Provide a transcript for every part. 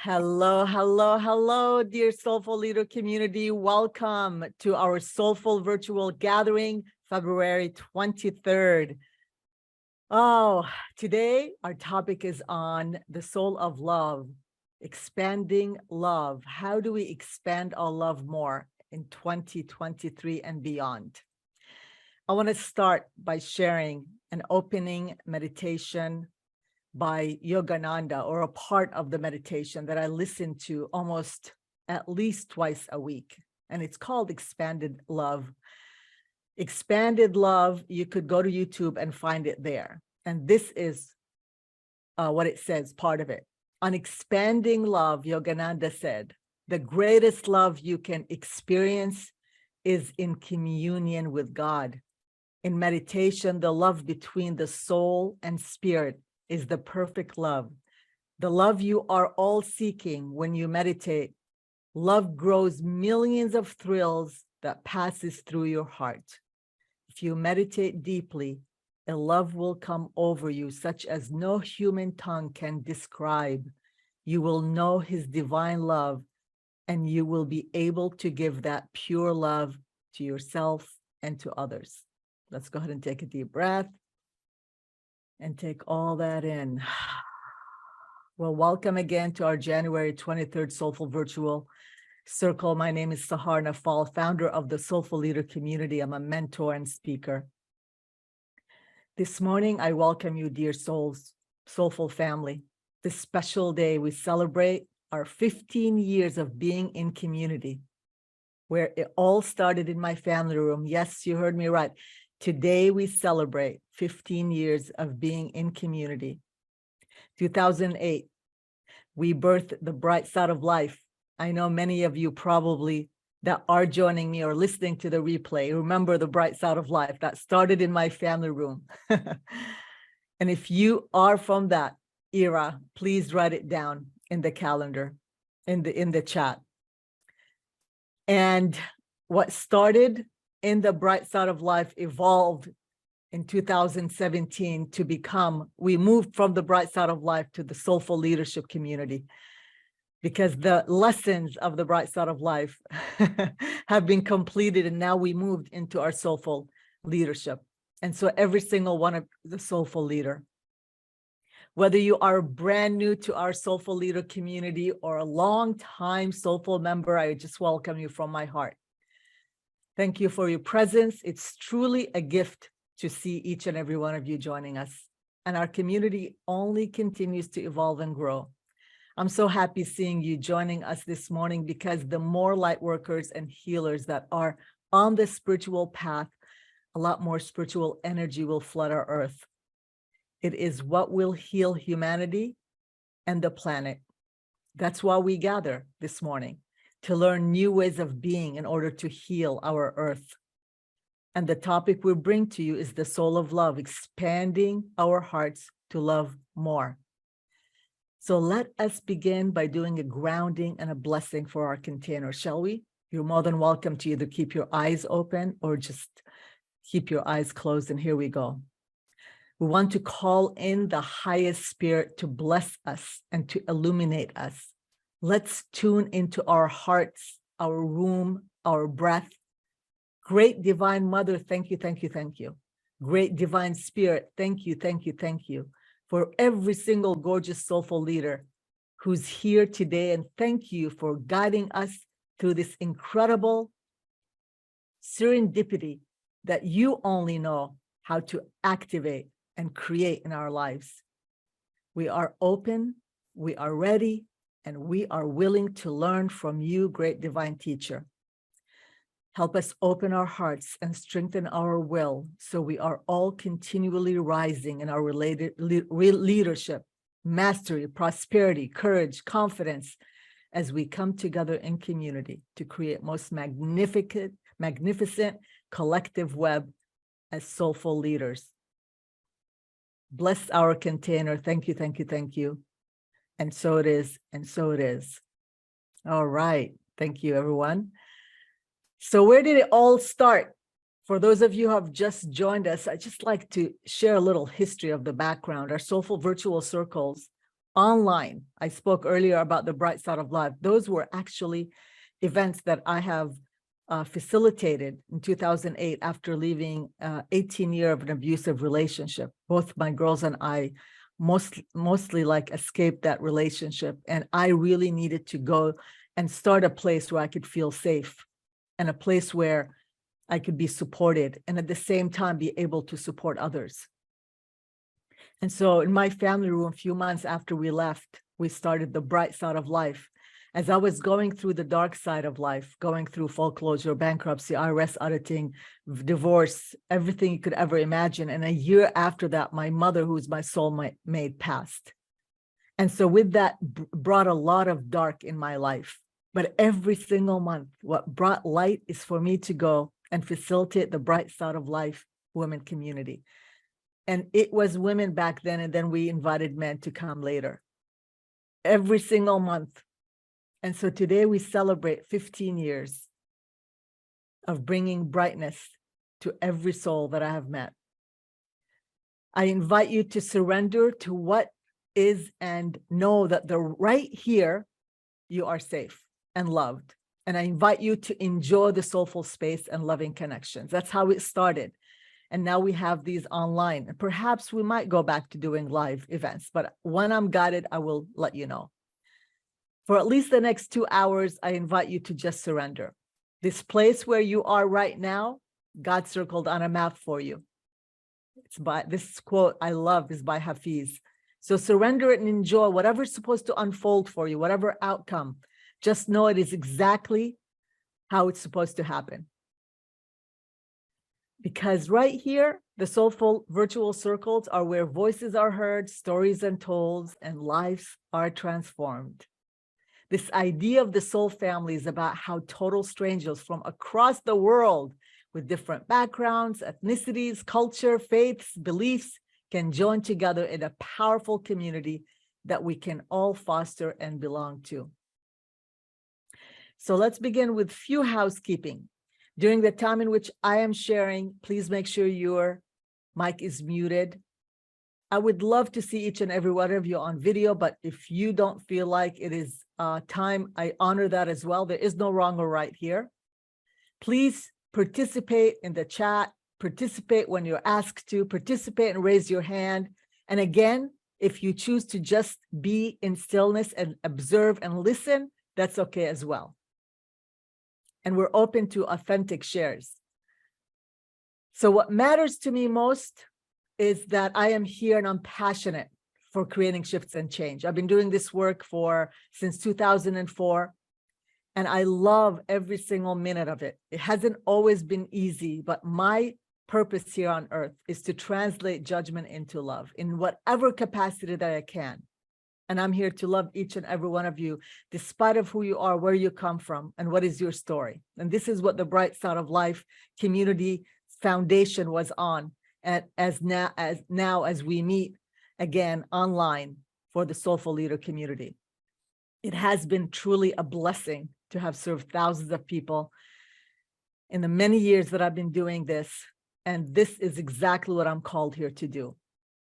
Hello, dear Soulful Leader community. Welcome to our Soulful virtual gathering, February 23rd. Oh, today our topic is on the soul of love, expanding love. How do we expand our love more in 2023 and beyond? I want to start by sharing an opening meditation by Yogananda, or a part of the meditation that I listen to almost at least twice a week. And it's called Expanded Love. Expanded Love, you could go to YouTube and find it there. And this is what it says, part of it. On expanding love, Yogananda said, the greatest love you can experience is in communion with God. In meditation, the love between the soul and spirit is the perfect love. The love you are all seeking when you meditate. Love grows millions of thrills that passes through your heart. If you meditate deeply, a love will come over you such as no human tongue can describe. You will know his divine love, and you will be able to give that pure love to yourself and to others. Let's go ahead and take a deep breath and take all that in. Well, welcome again to our January 23rd Soulful Virtual Circle. My name is Sahar Nafal, founder of the Soulful Leader community. I'm a mentor and speaker. This morning, I welcome you, dear souls, Soulful family. This special day, we celebrate our 15 years of being in community, where it all started in my family room. Yes, you heard me right. Today, we celebrate 15 years of being in community. 2008, we birthed the bright side of life. I know many of you probably that are joining me or listening to the replay remember the bright side of life that started in my family room. And if you are from that era, please write it down in the calendar, in the chat. And what started in the bright side of life evolved in 2017 to become, we moved from the bright side of life to the Soulful Leadership community, because the lessons of the bright side of life have been completed, and now we moved into our Soulful Leadership. And so every single one of the Soulful Leader, whether you are brand new to our Soulful Leader community or a long time Soulful member, I just welcome you from my heart. Thank you for your presence. It's truly a gift to see each and every one of you joining us. And our community only continues to evolve and grow. I'm so happy seeing you joining us this morning, because the more light workers and healers that are on the spiritual path, a lot more spiritual energy will flood our earth. It is what will heal humanity and the planet. That's why we gather this morning, to learn new ways of being in order to heal our earth. And the topic we bring to you is the soul of love, expanding our hearts to love more. So let us begin by doing a grounding and a blessing for our container, shall we? You're more than welcome to either keep your eyes open or just keep your eyes closed, and here we go. We want to call in the highest spirit to bless us and to illuminate us. Let's tune into our hearts, our womb, our breath. Great Divine Mother, thank you, thank you, thank you. Great Divine Spirit, thank you, thank you, thank you for every single gorgeous Soulful Leader who's here today. And thank you for guiding us through this incredible serendipity that you only know how to activate and create in our lives. We are open, we are ready, and we are willing to learn from you, great divine teacher. Help us open our hearts and strengthen our will, so we are all continually rising in our leadership, mastery, prosperity, courage, confidence, as we come together in community to create most magnificent collective web as soulful leaders. Bless our container. Thank you, thank you, thank you. And so it is, and so it is. All right. Thank you, everyone. So where did it all start? For those of you who have just joined us, I'd just like to share a little history of the background. Our Soulful Virtual Circles online. I spoke earlier about the bright side of life. Those were actually events that I have facilitated in 2008 after leaving 18 years of an abusive relationship. Both my girls and I mostly like escaped that relationship. And I really needed to go and start a place where I could feel safe and a place where I could be supported and at the same time be able to support others. And so in my family room, a few months after we left, we started the bright side of life. As I was going through the dark side of life, going through foreclosure, bankruptcy, IRS auditing, divorce, everything you could ever imagine. And a year after that, my mother, who's my soulmate, passed. And so with that brought a lot of dark in my life. But every single month, what brought light is for me to go and facilitate the bright side of life women community. And it was women back then, and then we invited men to come later. Every single month. And so today we celebrate 15 years of bringing brightness to every soul that I have met. I invite you to surrender to what is and know that right here, you are safe and loved. And I invite you to enjoy the soulful space and loving connections. That's how it started. And now we have these online. And perhaps we might go back to doing live events, but when I'm guided, I will let you know. For at least the next 2 hours, I invite you to just surrender. This place where you are right now, God circled on a map for you. It's by this quote I love is by Hafiz. So surrender it and enjoy whatever's supposed to unfold for you, whatever outcome. Just know it is exactly how it's supposed to happen. Because right here, the soulful virtual circles are where voices are heard, stories are told, and lives are transformed. This idea of the soul family is about how total strangers from across the world with different backgrounds, ethnicities, culture, faiths, beliefs can join together in a powerful community that we can all foster and belong to. So let's begin with few housekeeping. During the time in which I am sharing, please make sure your mic is muted. I would love to see each and every one of you on video, but if you don't feel like it is time, I honor that as well. There is no wrong or right here. Please participate in the chat, participate when you're asked to, participate and raise your hand. And again, if you choose to just be in stillness and observe and listen, that's okay as well. And we're open to authentic shares. So what matters to me most is that I am here and I'm passionate for creating shifts and change. I've been doing this work since 2004, and I love every single minute of it. It hasn't always been easy, but my purpose here on earth is to translate judgment into love in whatever capacity that I can. And I'm here to love each and every one of you, despite of who you are, where you come from, and what is your story. And this is what the Bright Side of Life Community Foundation was on. And as we meet again online for the Soulful Leader community. It has been truly a blessing to have served thousands of people in the many years that I've been doing this. And this is exactly what I'm called here to do.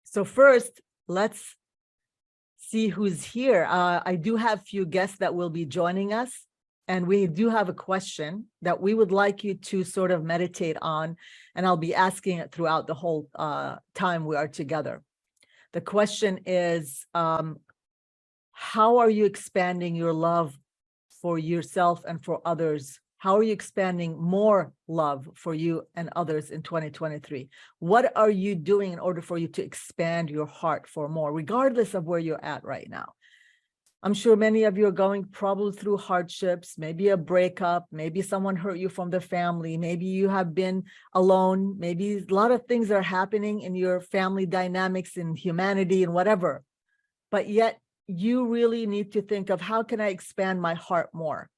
So first, let's see who's here. I do have a few guests that will be joining us. And we do have a question that we would like you to sort of meditate on, and I'll be asking it throughout the whole time we are together. The question is, how are you expanding your love for yourself and for others? How are you expanding more love for you and others in 2023? What are you doing in order for you to expand your heart for more, regardless of where you're at right now? I'm sure many of you are going probably through hardships, maybe a breakup, maybe someone hurt you from the family, maybe you have been alone, maybe a lot of things are happening in your family dynamics and humanity and whatever. But yet you really need to think of, how can I expand my heart more?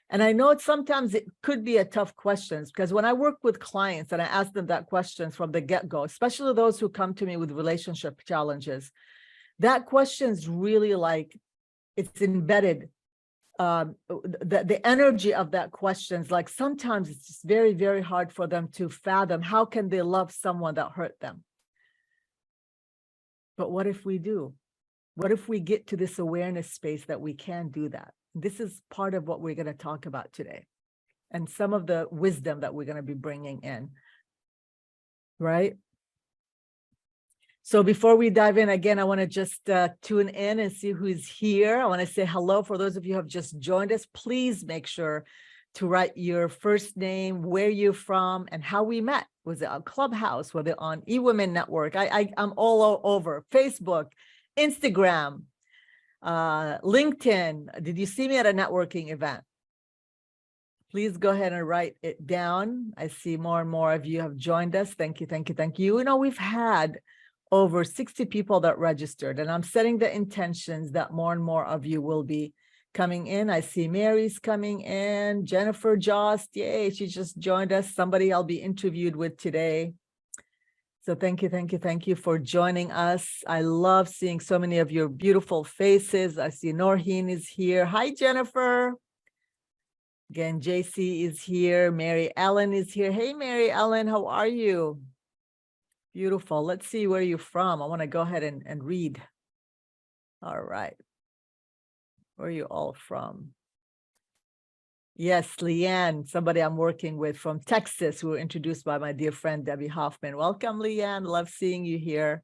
And I know sometimes it could be a tough question, because when I work with clients and I ask them that question from the get-go, especially those who come to me with relationship challenges, that question is really like, it's embedded. The energy of that question is like, sometimes it's just very, very hard for them to fathom, how can they love someone that hurt them? But what if we do? What if we get to this awareness space that we can do that? This is part of what we're going to talk about today, and some of the wisdom that we're going to be bringing in, right? So before we dive in, again, I want to just tune in and see who's here. I want to say hello for those of you who have just joined us. Please make sure to write your first name, where you're from, and how we met. Was it on Clubhouse? Was it on eWomen Network? I'm all over Facebook, Instagram, LinkedIn. Did you see me at a networking event? Please go ahead and write it down. I see more and more of you have joined us. Thank you, thank you, thank you. You know, we've had over 60 people that registered, and I'm setting the intentions that more and more of you will be coming in. I see Mary's coming in, Jennifer Jost, yay, she just joined us, somebody I'll be interviewed with today. So thank you, thank you, thank you for joining us. I love seeing so many of your beautiful faces. I see Norheen is here. Hi, Jennifer. Again, JC is here. Mary Ellen is here. Hey, Mary Ellen, how are you? Beautiful. Let's see where you're from. I want to go ahead and read. All right. Where are you all from? Yes, Leanne, somebody I'm working with from Texas, who were introduced by my dear friend, Debbie Hoffman. Welcome, Leanne. Love seeing you here.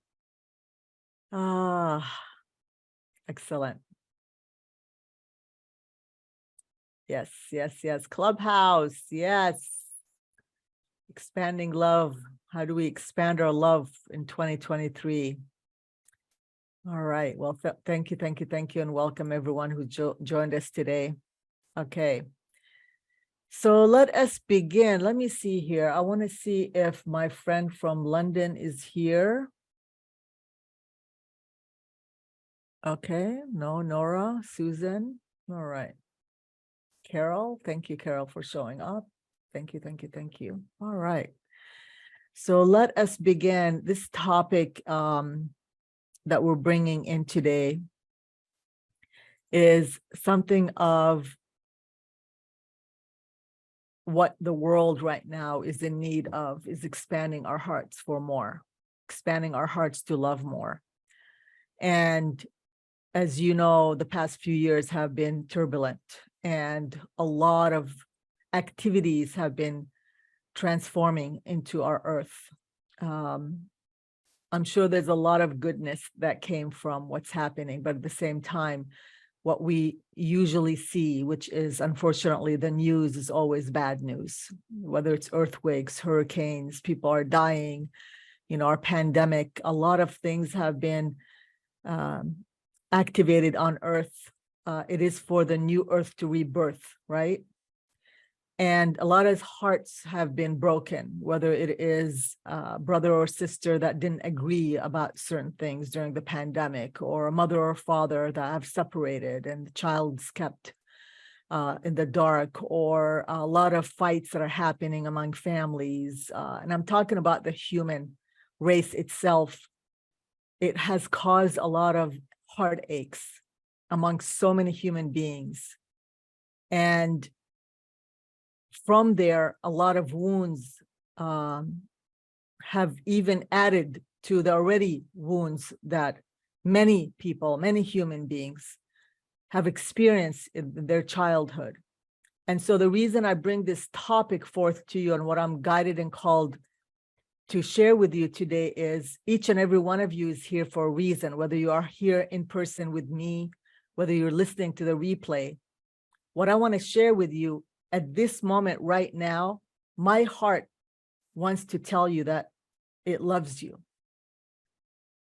Ah, excellent. Yes, yes, yes. Clubhouse. Yes. Expanding love. How do we expand our love in 2023? All right. Well, thank you, thank you, thank you, and welcome everyone who joined us today. Okay. So let us begin. Let me see here. I want to see if my friend from London is here. Okay. No, Nora, Susan. All right. Carol. Thank you, Carol, for showing up. Thank you, thank you, thank you. All right. So let us begin this topic that we're bringing in today is something of what the world right now is in need of, is expanding our hearts for more, expanding our hearts to love more. And as you know, the past few years have been turbulent, and a lot of activities have been transforming into our earth. I'm sure there's a lot of goodness that came from what's happening, but at the same time, what we usually see, which is unfortunately the news, is always bad news, whether it's earthquakes, hurricanes, people are dying, you know, our pandemic, a lot of things have been activated on earth. It is for the new earth to rebirth, right? And a lot of hearts have been broken, whether it is a brother or sister that didn't agree about certain things during the pandemic, or a mother or father that have separated and the child's kept in the dark, or a lot of fights that are happening among families. And I'm talking about the human race itself. It has caused a lot of heartaches among so many human beings. And from there, a lot of wounds have even added to the already wounds that many people, many human beings have experienced in their childhood. And so the reason I bring this topic forth to you and what I'm guided and called to share with you today is each and every one of you is here for a reason, whether you are here in person with me, whether you're listening to the replay. What I want to share with you at this moment right now, my heart wants to tell you that it loves you.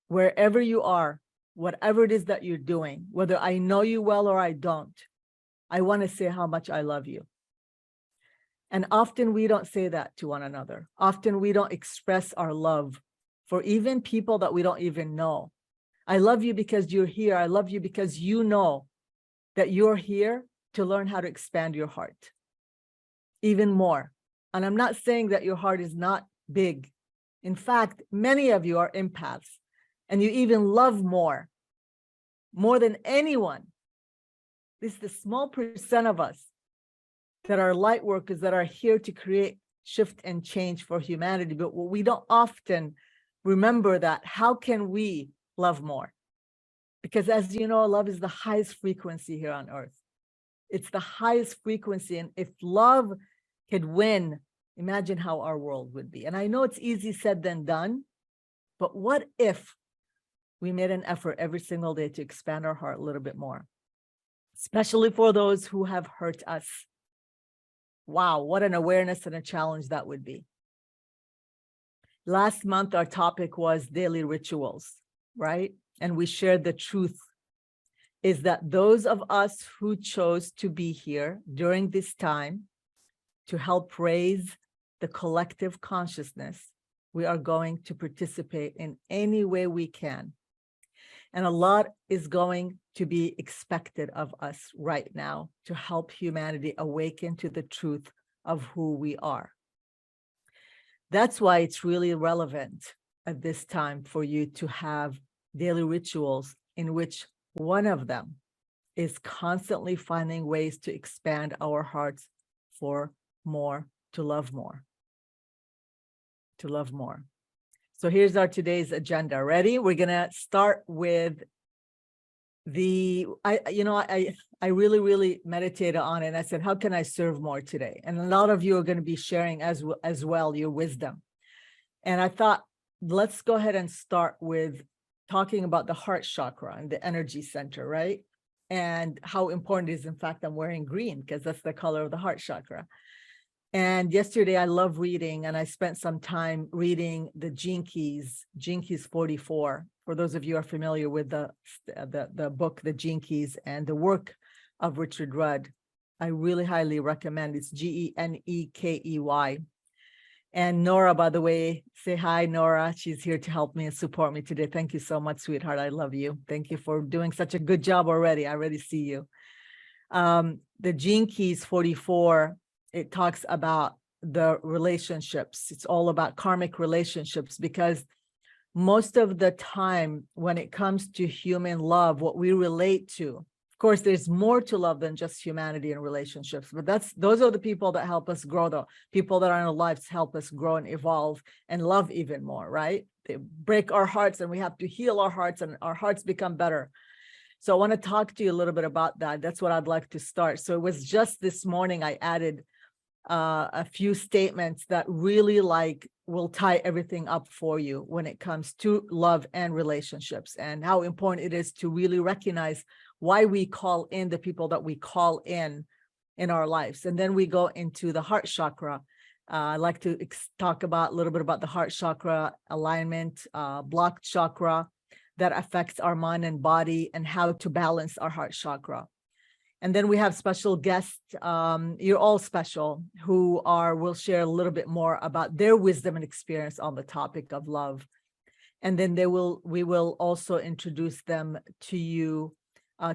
Wherever you are, whatever it is that you're doing, whether I know you well or I don't, I want to say how much I love you. And often we don't say that to one another. Often we don't express our love for even people that we don't even know. I love you because you're here. I love you because you know that you're here to learn how to expand your heart even more. And I'm not saying that your heart is not big. In fact, many of you are empaths, and you even love more than anyone. This is the small percent of us that are light workers that are here to create shift and change for humanity. But we don't often remember that. How can we love more? Because as you know, love is the highest frequency here on earth. It's the highest frequency. And if love could win, imagine how our world would be. And I know it's easy said than done, but what if we made an effort every single day to expand our heart a little bit more, especially for those who have hurt us? Wow, what an awareness and a challenge that would be. Last month, our topic was daily rituals, right? And we shared the truth is that those of us who chose to be here during this time to help raise the collective consciousness, we are going to participate in any way we can. And a lot is going to be expected of us right now to help humanity awaken to the truth of who we are. That's why it's really relevant at this time for you to have daily rituals in which one of them is constantly finding ways to expand our hearts for more, to love more, to love more. So here's our today's agenda. Ready? We're gonna start with I really meditated on it. And I said, how can I serve more today? And a lot of you are going to be sharing as well your wisdom. And I thought, let's go ahead and start with talking about the heart chakra and the energy center, right? And how important it is. In fact, I'm wearing green because that's the color of the heart chakra. And yesterday I love reading, and I spent some time reading the Gene Keys 44. For those of you who are familiar with the book, The Gene Keys, and the work of Richard Rudd, I really highly recommend. It's Genekey. And Nora, by the way, say hi, Nora. She's here to help me and support me today. Thank you so much, sweetheart. I love you. Thank you for doing such a good job already. I already see you. The Gene Keys 44, it talks about the relationships. It's all about karmic relationships, because most of the time when it comes to human love, what we relate to, of course, there's more to love than just humanity and relationships, but those are the people that help us grow, the people that are in our lives help us grow and evolve and love even more, right? They break our hearts and we have to heal our hearts, and our hearts become better. So I want to talk to you a little bit about that. That's what I'd like to start. So it was just this morning I added a few statements that really will tie everything up for you when it comes to love and relationships, and how important it is to really recognize why we call in the people that we call in our lives. And then we go into the heart chakra. I'd like to talk about a little bit about the heart chakra alignment, blocked chakra that affects our mind and body, and how to balance our heart chakra. And then we have special guests, you're all special, who will share a little bit more about their wisdom and experience on the topic of love. And then we will also introduce them to you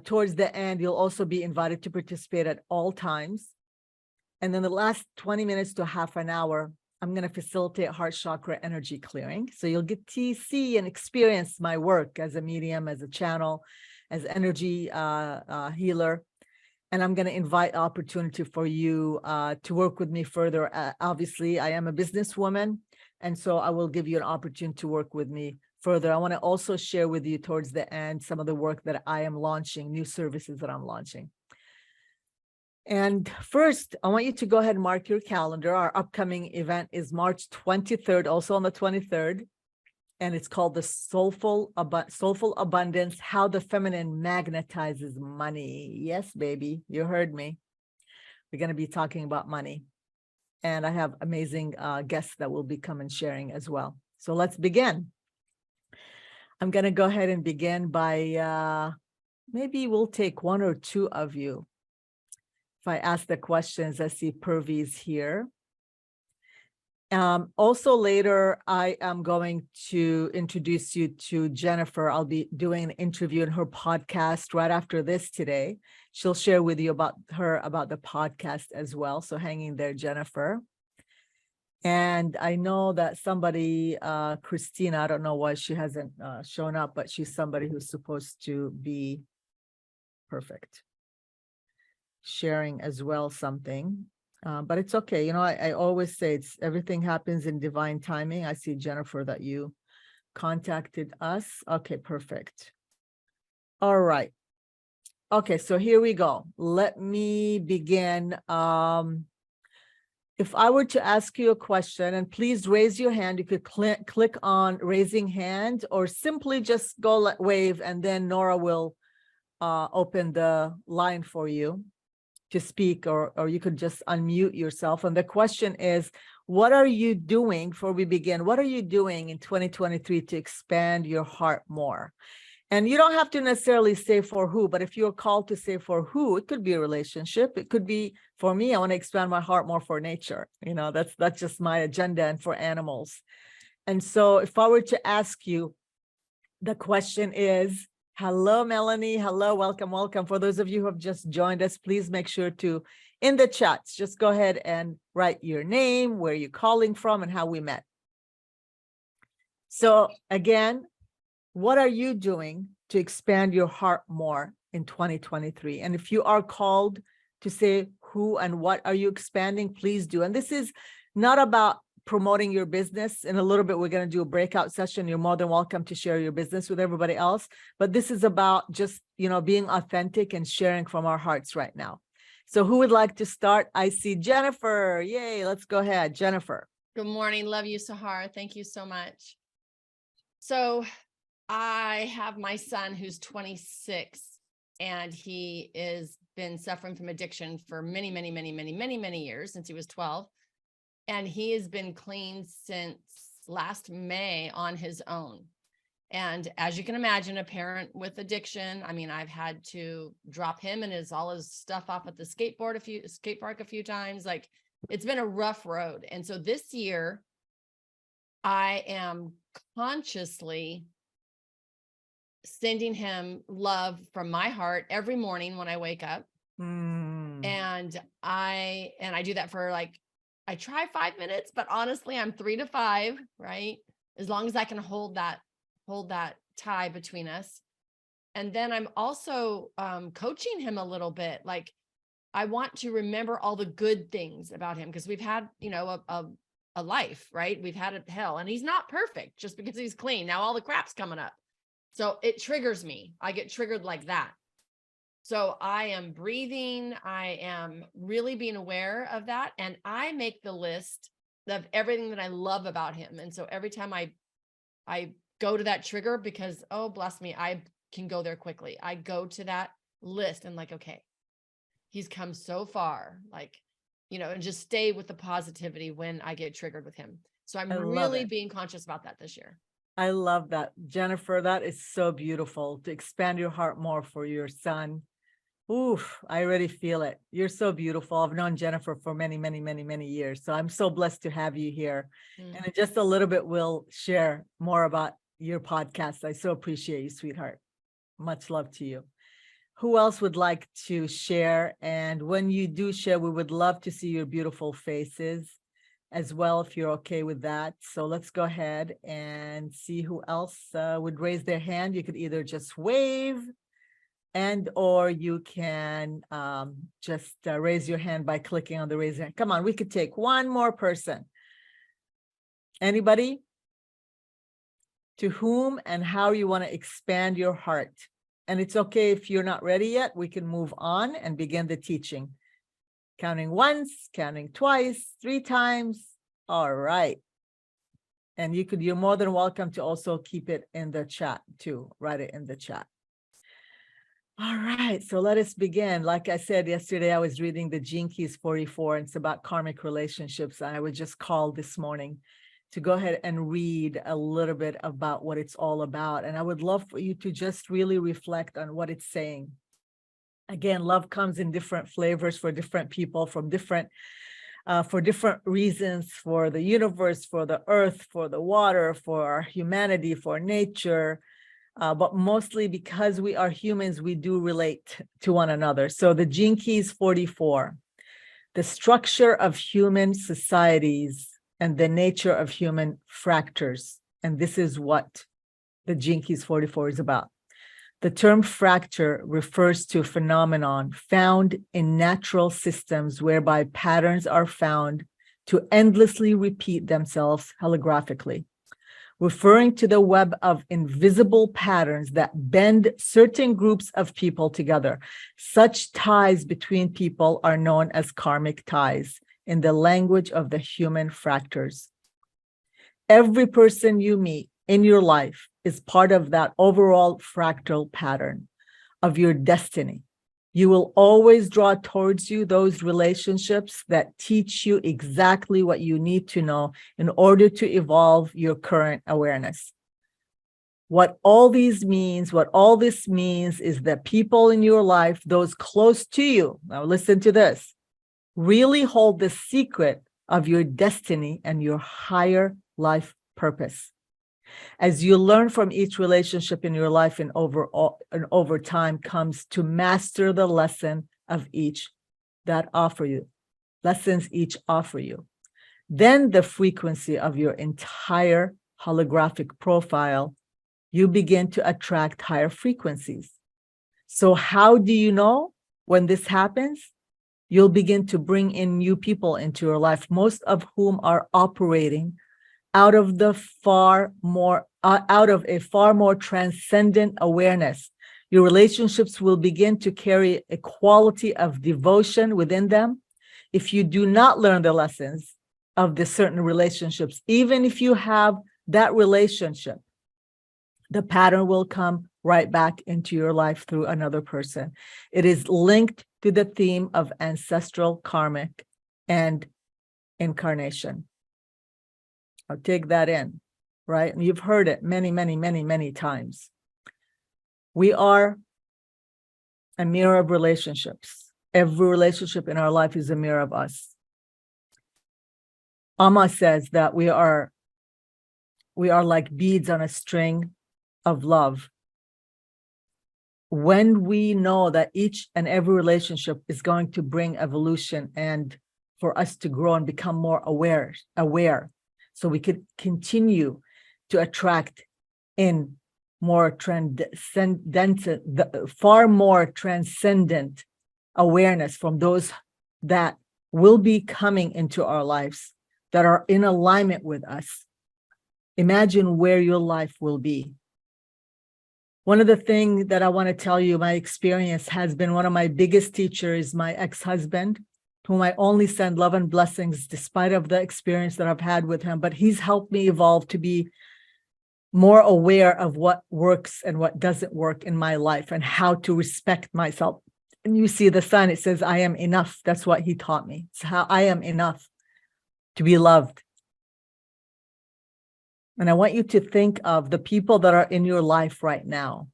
towards the end. You'll also be invited to participate at all times. And then the last 20 minutes to half an hour, I'm going to facilitate heart chakra energy clearing. So you'll get to see and experience my work as a medium, as a channel, as energy healer. And I'm going to invite opportunity for you to work with me further. Obviously, I am a businesswoman, and so I will give you an opportunity to work with me further. I want to also share with you towards the end some of the work that I am launching, new services that I'm launching. And first, I want you to go ahead and mark your calendar. Our upcoming event is March 23rd, also on the 23rd. And it's called the Soulful Abundance, How the Feminine Magnetizes Money. Yes, baby, you heard me. We're going to be talking about money. And I have amazing guests that will be coming sharing as well. So let's begin. I'm going to go ahead and begin by, maybe we'll take one or two of you. If I ask the questions, I see Purvi's here. Also later, I am going to introduce you to Jennifer. I'll be doing an interview in her podcast right after this today. She'll share with you about the podcast as well. So hang in there, Jennifer. And I know that somebody, Christina, I don't know why she hasn't shown up, but she's somebody who's supposed to be perfect, sharing as well something. But it's okay. You know, I always say everything happens in divine timing. I see, Jennifer, that you contacted us. Okay, perfect. All right. Okay, so here we go. Let me begin. If I were to ask you a question, and please raise your hand, you could click on raising hand or simply just go wave, and then Nora will open the line for you to speak, or you could just unmute yourself. And the question is, what are you doing, before we begin, what are you doing in 2023 to expand your heart more? And you don't have to necessarily say for who, but if you're called to say for who, it could be a relationship. It could be, for me, I want to expand my heart more for nature. That's just my agenda, and for animals. And so if I were to ask you, the question is, hello, Melanie. Hello, welcome, welcome. For those of you who have just joined us, please make sure to, in the chats, just go ahead and write your name, where you're calling from, and how we met. So again, what are you doing to expand your heart more in 2023? And if you are called to say who and what are you expanding, please do. And this is not about promoting your business. In a little bit, we're going to do a breakout session. You're more than welcome to share your business with everybody else. But this is about just, being authentic and sharing from our hearts right now. So who would like to start? I see Jennifer. Yay, let's go ahead. Jennifer. Good morning. Love you, Sahar. Thank you so much. So I have my son who's 26, and he has been suffering from addiction for many, many, many, many, many, many years, since he was 12. And he has been clean since last May on his own. And as you can imagine, a parent with addiction, I mean, I've had to drop him and all his stuff off at the skate park a few times. Like, it's been a rough road. And so this year I am consciously sending him love from my heart every morning when I wake up. And I do that for, like, I try 5 minutes, but honestly, I'm 3 to 5, right? As long as I can hold that tie between us. And then I'm also coaching him a little bit. Like, I want to remember all the good things about him, because we've had, a life, right? We've had a hell, and he's not perfect just because he's clean. Now all the crap's coming up. So it triggers me. I get triggered like that. So I am breathing. I am really being aware of that. And I make the list of everything that I love about him. And so every time I go to that trigger, because, oh, bless me, I can go there quickly. I go to that list and, like, okay, he's come so far, like, and just stay with the positivity when I get triggered with him. So I'm really being conscious about that this year. I love that, Jennifer. That is so beautiful, to expand your heart more for your son. Oof, I already feel it. You're so beautiful. I've known Jennifer for many, many, many, many years. So I'm so blessed to have you here. And in just a little bit, we'll share more about your podcast. I so appreciate you, sweetheart. Much love to you. Who else would like to share? And when you do share, we would love to see your beautiful faces as well, if you're okay with that. So let's go ahead and see who else would raise their hand. You could either just wave, or you can just raise your hand by clicking on the raise hand. Come on, we could take one more person. Anybody? To whom and how you want to expand your heart. And it's okay if you're not ready yet. We can move on and begin the teaching. Counting once, counting twice, 3 times. All right. And you're more than welcome to also keep it in the chat too. Write it in the chat. All right, so let us begin. Like I said yesterday, I was reading the Gene Keys 44, and it's about karmic relationships. And I was just called this morning to go ahead and read a little bit about what it's all about. And I would love for you to just really reflect on what it's saying. Again, love comes in different flavors for different people, for different reasons, for the universe, for the earth, for the water, for humanity, for nature. But mostly because we are humans, we do relate to one another. So the Gene Keys 44, the structure of human societies and the nature of human fractures. And this is what the Gene Keys 44 is about. The term fracture refers to a phenomenon found in natural systems whereby patterns are found to endlessly repeat themselves holographically. referring to the web of invisible patterns that bend certain groups of people together. Such ties between people are known as karmic ties in the language of the human fractals. Every person you meet in your life is part of that overall fractal pattern of your destiny. You will always draw towards you those relationships that teach you exactly what you need to know in order to evolve your current awareness. What all this means is that people in your life, those close to you, now listen to this, really hold the secret of your destiny and your higher life purpose. As you learn from each relationship in your life and over time comes to master the lesson of each that lessons each offer you. Then the frequency of your entire holographic profile, you begin to attract higher frequencies. So how do you know when this happens? You'll begin to bring in new people into your life, most of whom are operating out of a far more transcendent awareness. Your relationships will begin to carry a quality of devotion within them. If you do not learn the lessons of the certain relationships, even if you have that relationship, the pattern will come right back into your life through another person. It is linked to the theme of ancestral karmic and incarnation. I'll take that in, right? And you've heard it many, many, many, many times. We are a mirror of relationships. Every relationship in our life is a mirror of us. Amma says that we are like beads on a string of love. When we know that each and every relationship is going to bring evolution and for us to grow and become more aware, so we could continue to attract in more far more transcendent awareness from those that will be coming into our lives that are in alignment with us. Imagine where your life will be. One of the things that I want to tell you, my experience has been one of my biggest teachers, my ex-husband, whom I only send love and blessings despite of the experience that I've had with him, but he's helped me evolve to be more aware of what works and what doesn't work in my life and how to respect myself. And you see the sign, it says, I am enough. That's what he taught me. It's how I am enough to be loved. And I want you to think of the people that are in your life right now.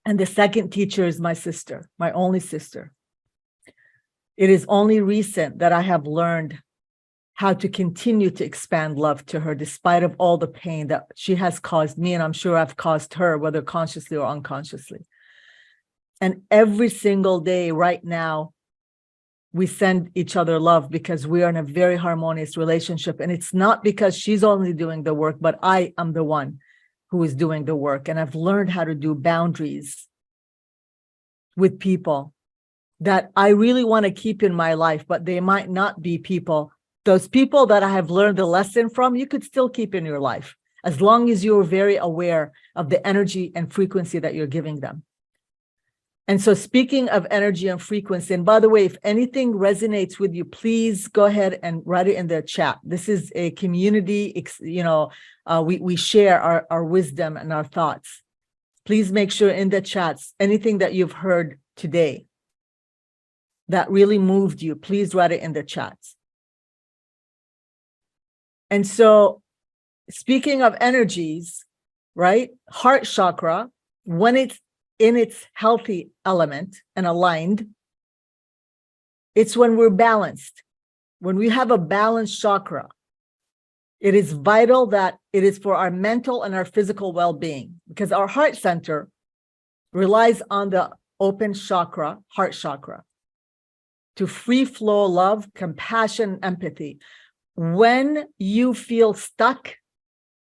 And the second teacher is my sister, my only sister. It is only recent that I have learned how to continue to expand love to her, despite of all the pain that she has caused me, and I'm sure I've caused her, whether consciously or unconsciously. And every single day right now, we send each other love because we are in a very harmonious relationship. And it's not because she's only doing the work, but I am the one who is doing the work. And I've learned how to do boundaries with people that I really want to keep in my life, but they might not be people. Those people that I have learned the lesson from, you could still keep in your life, as long as you're very aware of the energy and frequency that you're giving them. And so speaking of energy and frequency, and by the way, if anything resonates with you, please go ahead and write it in the chat. This is a community, we share our wisdom and our thoughts. Please make sure in the chats, anything that you've heard today that really moved you, please write it in the chats. And so speaking of energies, right? Heart chakra, when it's in its healthy element and aligned, it's when we're balanced. When we have a balanced chakra, it is vital that it is for our mental and our physical well-being, because our heart center relies on the open chakra, heart chakra, to free flow love, compassion, empathy. When you feel stuck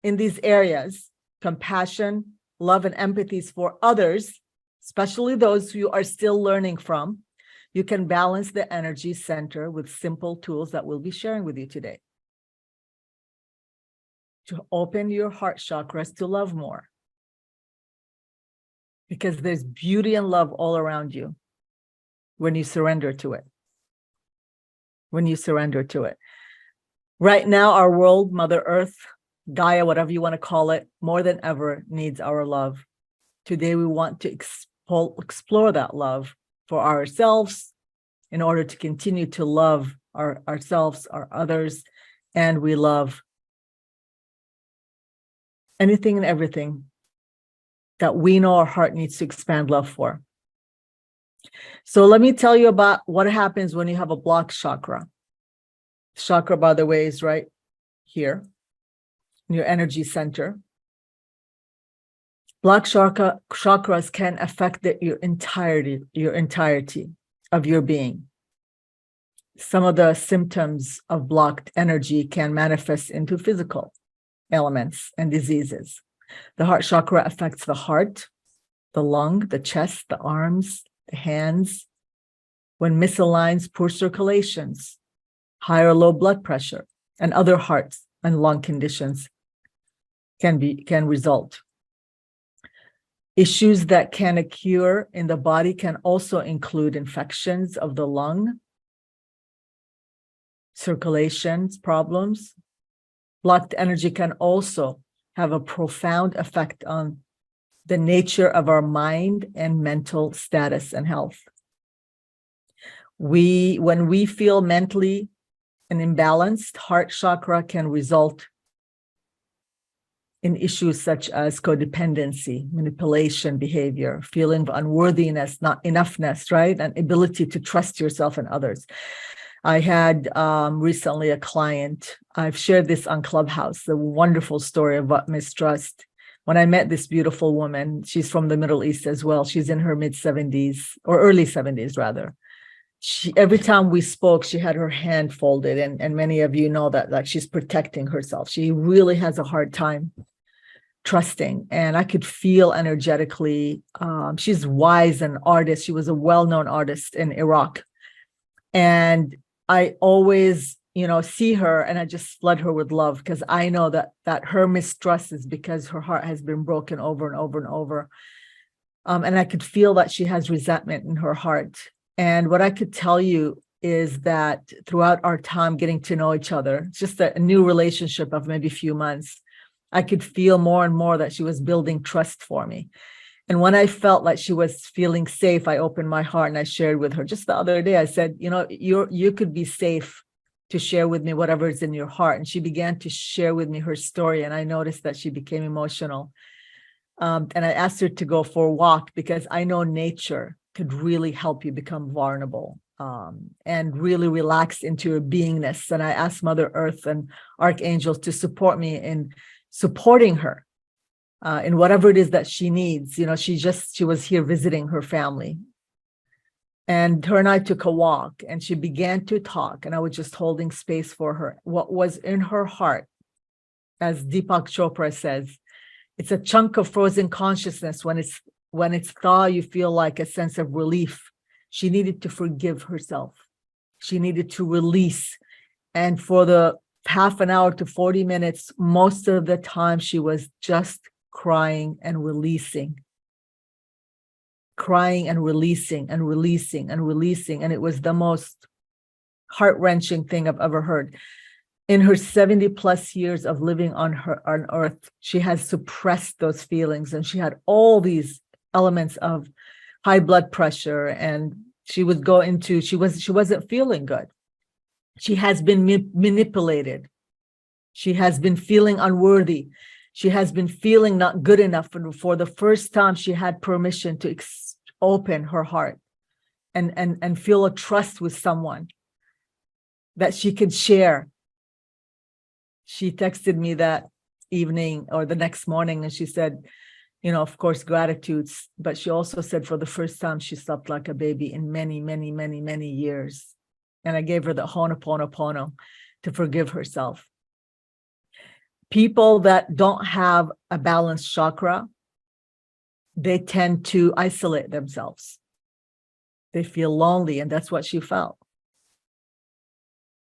in these areas, compassion, love, and empathies for others, especially those who you are still learning from, you can balance the energy center with simple tools that we'll be sharing with you today. to open your heart chakras to love more. Because there's beauty and love all around you when you surrender to it. When you surrender to it. Right now, our world, Mother Earth, Gaia, whatever you want to call it, more than ever needs our love. Today, we want to explore that love for ourselves in order to continue to love ourselves, our others, and we love anything and everything that we know our heart needs to expand love for. So let me tell you about what happens when you have a blocked chakra. Chakra, by the way, is right here in your energy center. Blocked chakras can affect your entirety of your being. Some of the symptoms of blocked energy can manifest into physical ailments and diseases. The heart chakra affects the heart, the lung, the chest, the arms, the hands. When misaligns, poor circulations, high or low blood pressure, and other heart and lung conditions can result. Issues that can occur in the body can also include infections of the lung, circulations problems. Blocked energy can also have a profound effect on the nature of our mind and mental status and health. When we feel mentally an imbalanced heart chakra can result in issues such as codependency, manipulation behavior, feeling of unworthiness, not enoughness, right? And ability to trust yourself and others. I had recently a client, I've shared this on Clubhouse, the wonderful story about mistrust. When I met this beautiful woman, she's from the Middle East as well. She's in her mid-70s or early 70s rather. Every time we spoke, she had her hand folded, and many of you know that, like, she's protecting herself. She really has a hard time trusting, and I could feel energetically. She's wise and artist. She was a well-known artist in Iraq, and I always, see her, and I just flood her with love because I know that her mistrust is because her heart has been broken over and over and over, and I could feel that she has resentment in her heart. And what I could tell you is that throughout our time getting to know each other, it's just a new relationship of maybe a few months, I could feel more and more that she was building trust for me. And when I felt like she was feeling safe, I opened my heart and I shared with her. Just the other day, I said, you could be safe to share with me whatever is in your heart. And she began to share with me her story. And I noticed that she became emotional. And I asked her to go for a walk because I know nature could really help you become vulnerable and really relax into your beingness. And I asked Mother Earth and archangels to support me in supporting her in whatever it is that she needs. She was here visiting her family. And her and I took a walk and she began to talk, and I was just holding space for her. What was in her heart, as Deepak Chopra says, it's a chunk of frozen consciousness. When it's thawed, you feel like a sense of relief. She needed to forgive herself. She needed to release. And for the half an hour to 40 minutes, most of the time she was just crying and releasing. Crying and releasing and releasing and releasing. And it was the most heart-wrenching thing I've ever heard. In her 70 plus years of living on earth, she has suppressed those feelings, and she had all these elements of high blood pressure, and she wasn't feeling good. She has been manipulated. She has been feeling unworthy. She has been feeling not good enough. And for the first time, she had permission to open her heart and feel a trust with someone that she could share. She texted me that evening or the next morning, and she said, of course, gratitudes. But she also said for the first time, she slept like a baby in many, many, many, many years. And I gave her the Ho'oponopono to forgive herself. People that don't have a balanced chakra, they tend to isolate themselves. They feel lonely, and that's what she felt.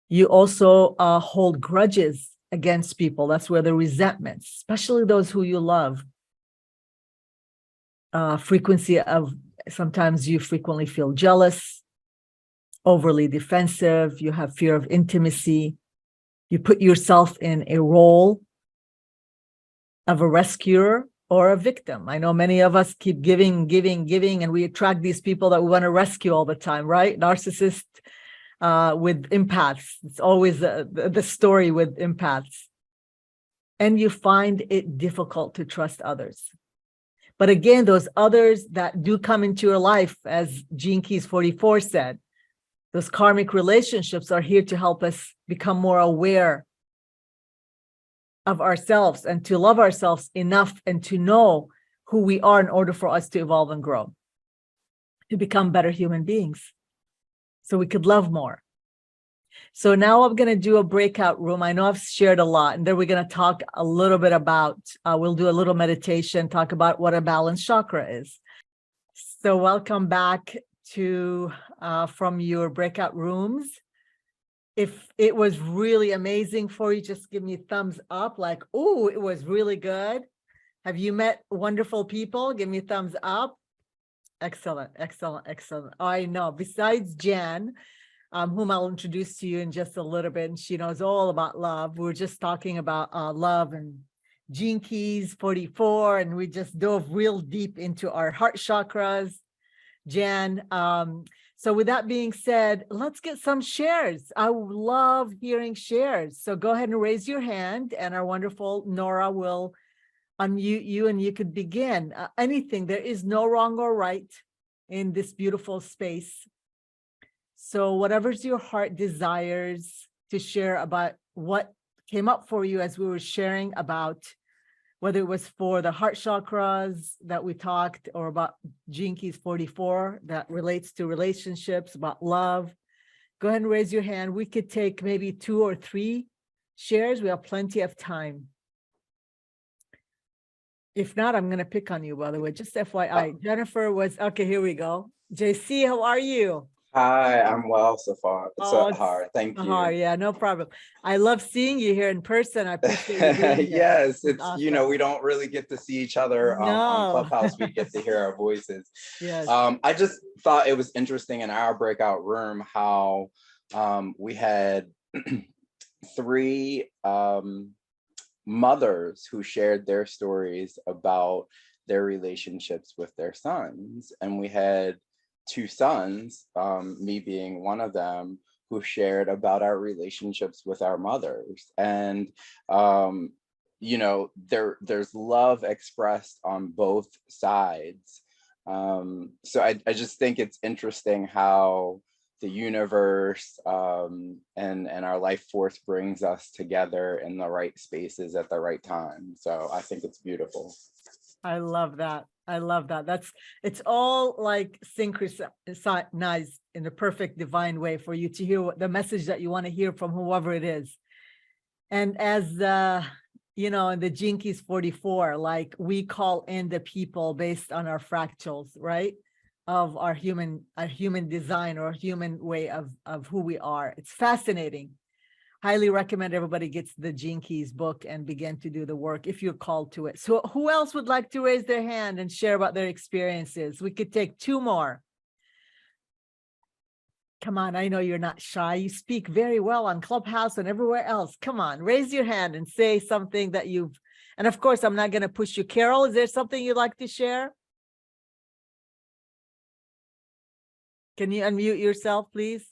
You also hold grudges against people. That's where the resentments, especially those who you love, frequency of, sometimes you frequently feel jealous, overly defensive, you have fear of intimacy, you put yourself in a role of a rescuer or a victim. I know many of us keep giving, and we attract these people that we want to rescue all the time, right? Narcissists with empaths. It's always the story with empaths. And you find it difficult to trust others. But again, those others that do come into your life, as Gene Keys 44 said, those karmic relationships are here to help us become more aware of ourselves and to love ourselves enough and to know who we are in order for us to evolve and grow, to become better human beings, so we could love more. So now I'm going to do a breakout room. I know I've shared a lot, and then we're going to talk a little bit about, we'll do a little meditation, talk about what a balanced chakra is. So welcome back to from your breakout rooms. If it was really amazing for you, just give me a thumbs up, like, oh, it was really good. Have you met wonderful people? Give me a thumbs up. Excellent, excellent, excellent. I know, besides Jan, whom I'll introduce to you in just a little bit, and she knows all about love. We were just talking about love and Gene Keys 44, and we just dove real deep into our heart chakras, Jan. So with that being said, let's get some shares. I love hearing shares. So go ahead and raise your hand, and our wonderful Nora will unmute you, and you could begin. Anything, there is no wrong or right in this beautiful space. So whatever's your heart desires to share about what came up for you as we were sharing about, whether it was for the heart chakras that we talked, or about Gene Keys 44 that relates to relationships, about love, go ahead and raise your hand. We could take maybe 2 or 3 shares. We have plenty of time. If not, I'm going to pick on you, by the way, just FYI. Jennifer was, okay, here we go. JC, how are you? Hi, I'm well so far. Oh, Sahar, thank you. Sahar, yeah, no problem. I love seeing you here in person. I appreciate you being here. Yes, it's awesome. we don't really get to see each other on No. Clubhouse. We get to hear our voices. Yes. I just thought it was interesting in our breakout room how we had 3 mothers who shared their stories about their relationships with their sons, and we had 2 sons, me being one of them, who shared about our relationships with our mothers. And you know, there's love expressed on both sides. So I just think it's interesting how the universe and our life force brings us together in the right spaces at the right time. So I think it's beautiful. I love that. I love that. It's all like synchronized in a perfect divine way for you to hear the message that you want to hear from whoever it is. And as you know, in the Gene Keys 44, like, we call in the people based on our fractals, right? Of our human design, or human way of who we are. It's fascinating. Highly recommend everybody gets the Gene Keys book and begin to do the work if you're called to it. So who else would like to raise their hand and share about their experiences? We could take 2 more. Come on, I know you're not shy. You speak very well on Clubhouse and everywhere else. Come on, raise your hand and say something that you've, and of course, I'm not going to push you. Carol, is there something you'd like to share? Can you unmute yourself, please?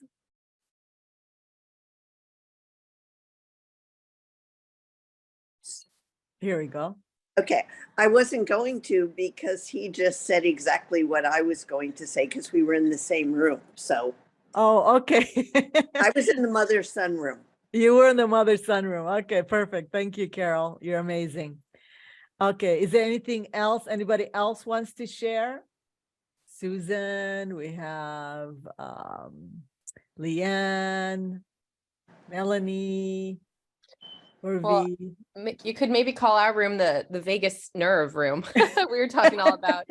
Here we go. Okay, I wasn't going to, because he just said exactly what I was going to say, because we were in the same room. So, oh, okay. I was in the mother-son room. You were in the mother-son room. Okay, perfect. Thank you, Carol. You're amazing. Okay, is there anything else anybody else wants to share? Susan, we have Leanne, Melanie, Well, you could maybe call our room the vagus nerve room. We were talking all about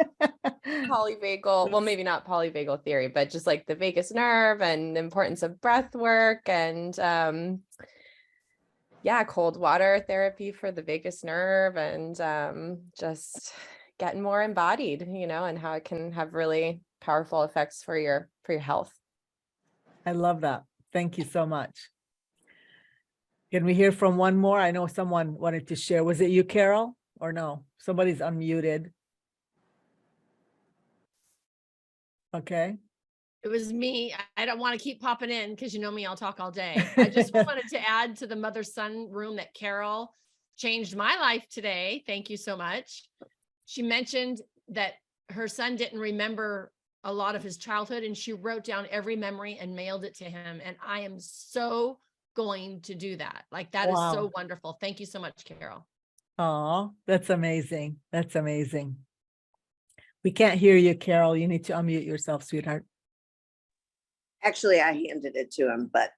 polyvagal, well, maybe not polyvagal theory, but just like the vagus nerve and the importance of breath work. And yeah, cold water therapy for the vagus nerve, and just getting more embodied, and how it can have really powerful effects for your health. I love that. Thank you so much. Can we hear from one more? I know someone wanted to share. Was it you, Carol, or no? Somebody's unmuted. Okay. It was me. I don't want to keep popping in because you know me, I'll talk all day. I just wanted to add to the mother-son room that Carol changed my life today. Thank you so much. She mentioned that her son didn't remember a lot of his childhood, and she wrote down every memory and mailed it to him. And I am so going to do that. Like, that is so Wow. wonderful. Thank you so much, Carol. Oh, that's amazing. That's amazing. We can't hear you, Carol. You need to unmute yourself, sweetheart. Actually, I handed it to him, but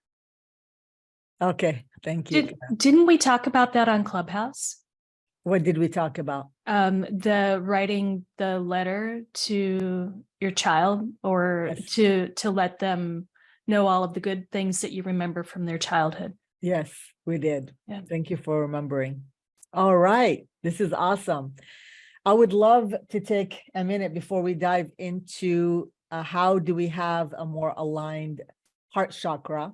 Okay, thank you. Didn't we talk about that on Clubhouse? What did we talk about? The writing the letter to your child, or Yes. to let them know all of the good things that you remember from their childhood. Yes, we did. Yeah. Thank you for remembering. All right, this is awesome. I would love to take a minute before we dive into how do we have a more aligned heart chakra,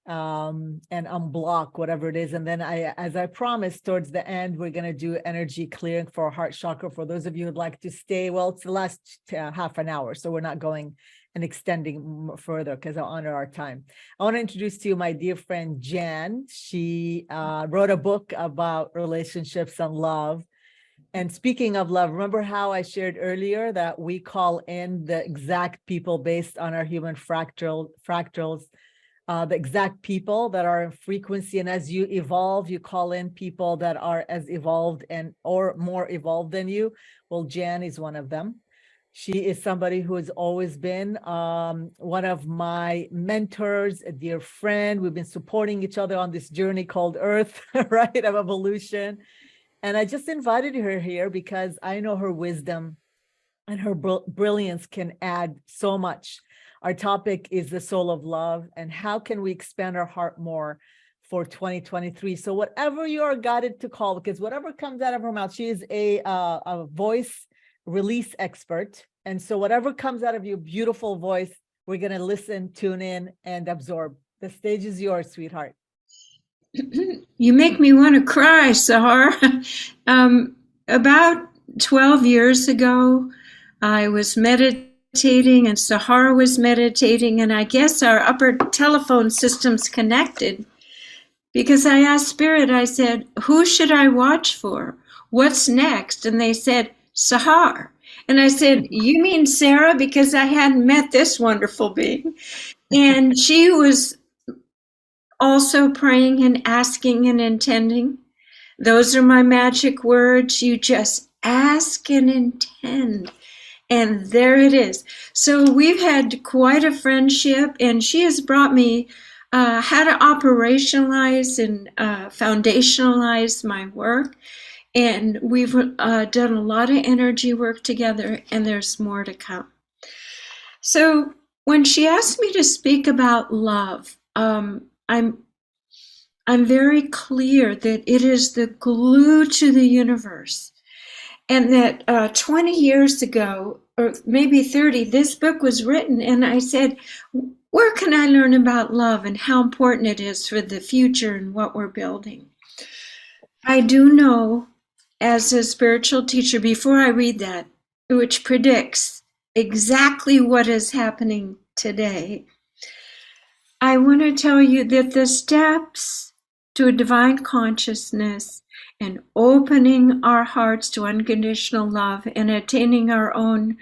and unblock whatever it is. And then as I promised, towards the end, we're going to do energy clearing for our heart chakra. For those of you who'd like to stay, well, it's the last half an hour, so we're not going and extending further because I'll honor our time. I want to introduce to you my dear friend, Jan. She wrote a book about relationships and love. And speaking of love, remember how I shared earlier that we call in the exact people based on our human fractals, the exact people that are in frequency. And as you evolve, you call in people that are as evolved or more evolved than you. Well, Jan is one of them. She is somebody who has always been one of my mentors, a dear friend. We've been supporting each other on this journey called Earth, right, of evolution. And I just invited her here because I know her wisdom and her brilliance can add so much. Our topic is the soul of love and how can we expand our heart more for 2023. So whatever you are guided to call, because whatever comes out of her mouth, she is a voice release expert. And so whatever comes out of your beautiful voice, we're going to listen, tune in, and absorb. The stage is yours, sweetheart. You make me want to cry, Sahar. About 12 years ago, I was meditating and Sahar was meditating, and I guess our upper telephone systems connected because I asked Spirit, I said, who should I watch for? What's next? And they said, Sahar. And I said, you mean Sarah? Because I hadn't met this wonderful being. And she was also praying and asking and intending. Those are my magic words. You just ask and intend. And there it is. So we've had quite a friendship, and she has brought me how to operationalize and foundationalize my work. And we've done a lot of energy work together, and there's more to come. So when she asked me to speak about love, I'm very clear that it is the glue to the universe. And that 20 years ago, or maybe 30, this book was written, and I said, where can I learn about love and how important it is for the future and what we're building? I do know, as a spiritual teacher, before I read that, which predicts exactly what is happening today, I want to tell you that the steps to a divine consciousness and opening our hearts to unconditional love and attaining our own,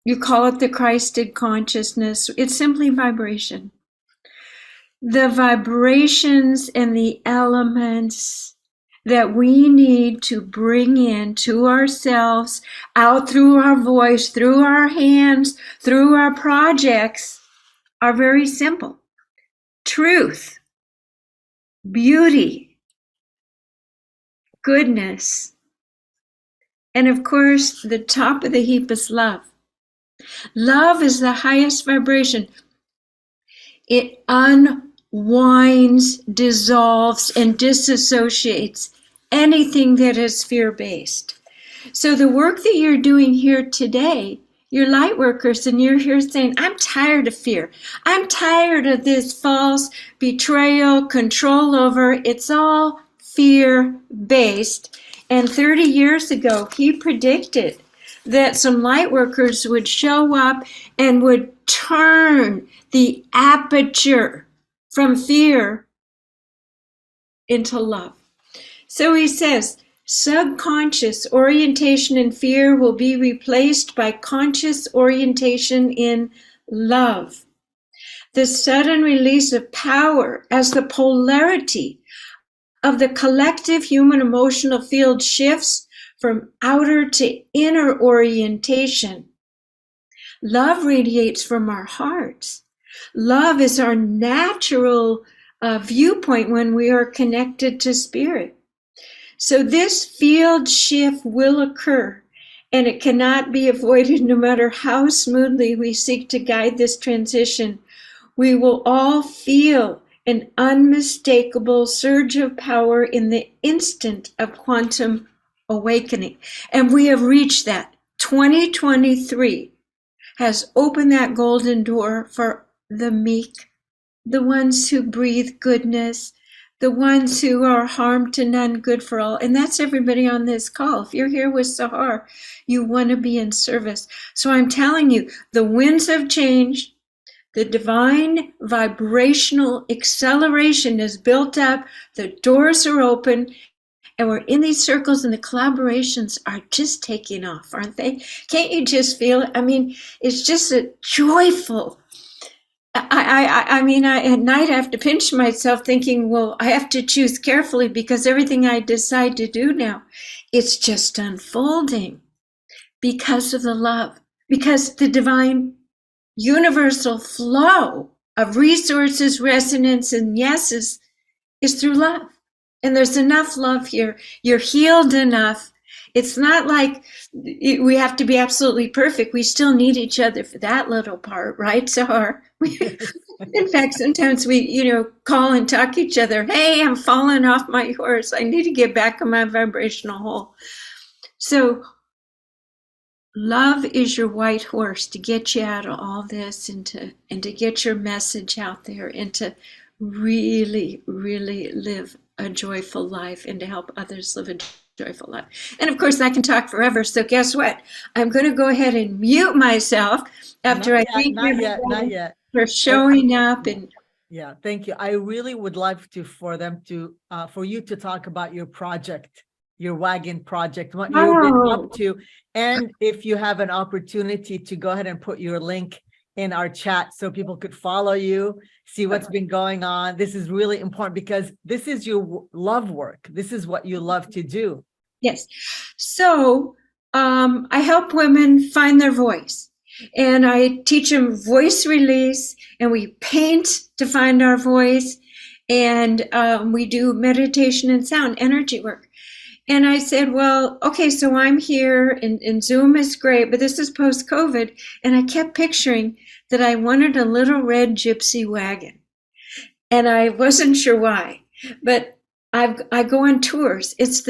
you call it the Christed consciousness, it's simply vibration. The vibrations and the elements that we need to bring in to ourselves, out through our voice, through our hands, through our projects, are very simple. Truth, beauty, goodness, and of course, the top of the heap is love. Love is the highest vibration. It unlocks winds, dissolves, and disassociates anything that is fear-based. So the work that you're doing here today, you're light workers, and you're here saying, I'm tired of fear. I'm tired of this false betrayal, control over. It's all fear-based. And 30 years ago, he predicted that some light workers would show up and would turn the aperture from fear into love. So he says, subconscious orientation in fear will be replaced by conscious orientation in love. The sudden release of power as the polarity of the collective human emotional field shifts from outer to inner orientation. Love radiates from our hearts. Love is our natural viewpoint when we are connected to spirit. So this field shift will occur, and it cannot be avoided no matter how smoothly we seek to guide this transition. We will all feel an unmistakable surge of power in the instant of quantum awakening. And we have reached that. 2023 has opened that golden door for the meek, the ones who breathe goodness, the ones who are harmed to none, good for all. And that's everybody on this call. If you're here with Sahar, you want to be in service. So I'm telling you, the winds of change, the divine vibrational acceleration is built up, the doors are open, and we're in these circles, and the collaborations are just taking off, aren't they? Can't you just feel it? I mean, it's just a joyful. I mean, at night I have to pinch myself thinking, well, I have to choose carefully because everything I decide to do now, it's just unfolding because of the love, because the divine universal flow of resources, resonance, and yeses is through love. And there's enough love here. You're healed enough. It's not like we have to be absolutely perfect. We still need each other for that little part, right, Sahar? In fact, sometimes we, call and talk each other. Hey, I'm falling off my horse. I need to get back on my vibrational hole. So love is your white horse to get you out of all this and to get your message out there and to really, really live a joyful life and to help others live a joyful life. And of course, I can talk forever. So guess what? I'm going to go ahead and mute myself after I thank everyone for showing up. And yeah, thank you. I really would love for you to talk about your project, your wagon project, what you've been up to. And if you have an opportunity to go ahead and put your link in our chat so people could follow you, see what's been going on. This is really important because this is your love work. This is what you love to do. Yes. So I help women find their voice, and I teach them voice release, and we paint to find our voice, and we do meditation and sound energy work. And I said, well, okay, so I'm here and Zoom is great, but this is post-COVID. And I kept picturing that I wanted a little red gypsy wagon. And I wasn't sure why, but I go on tours. It's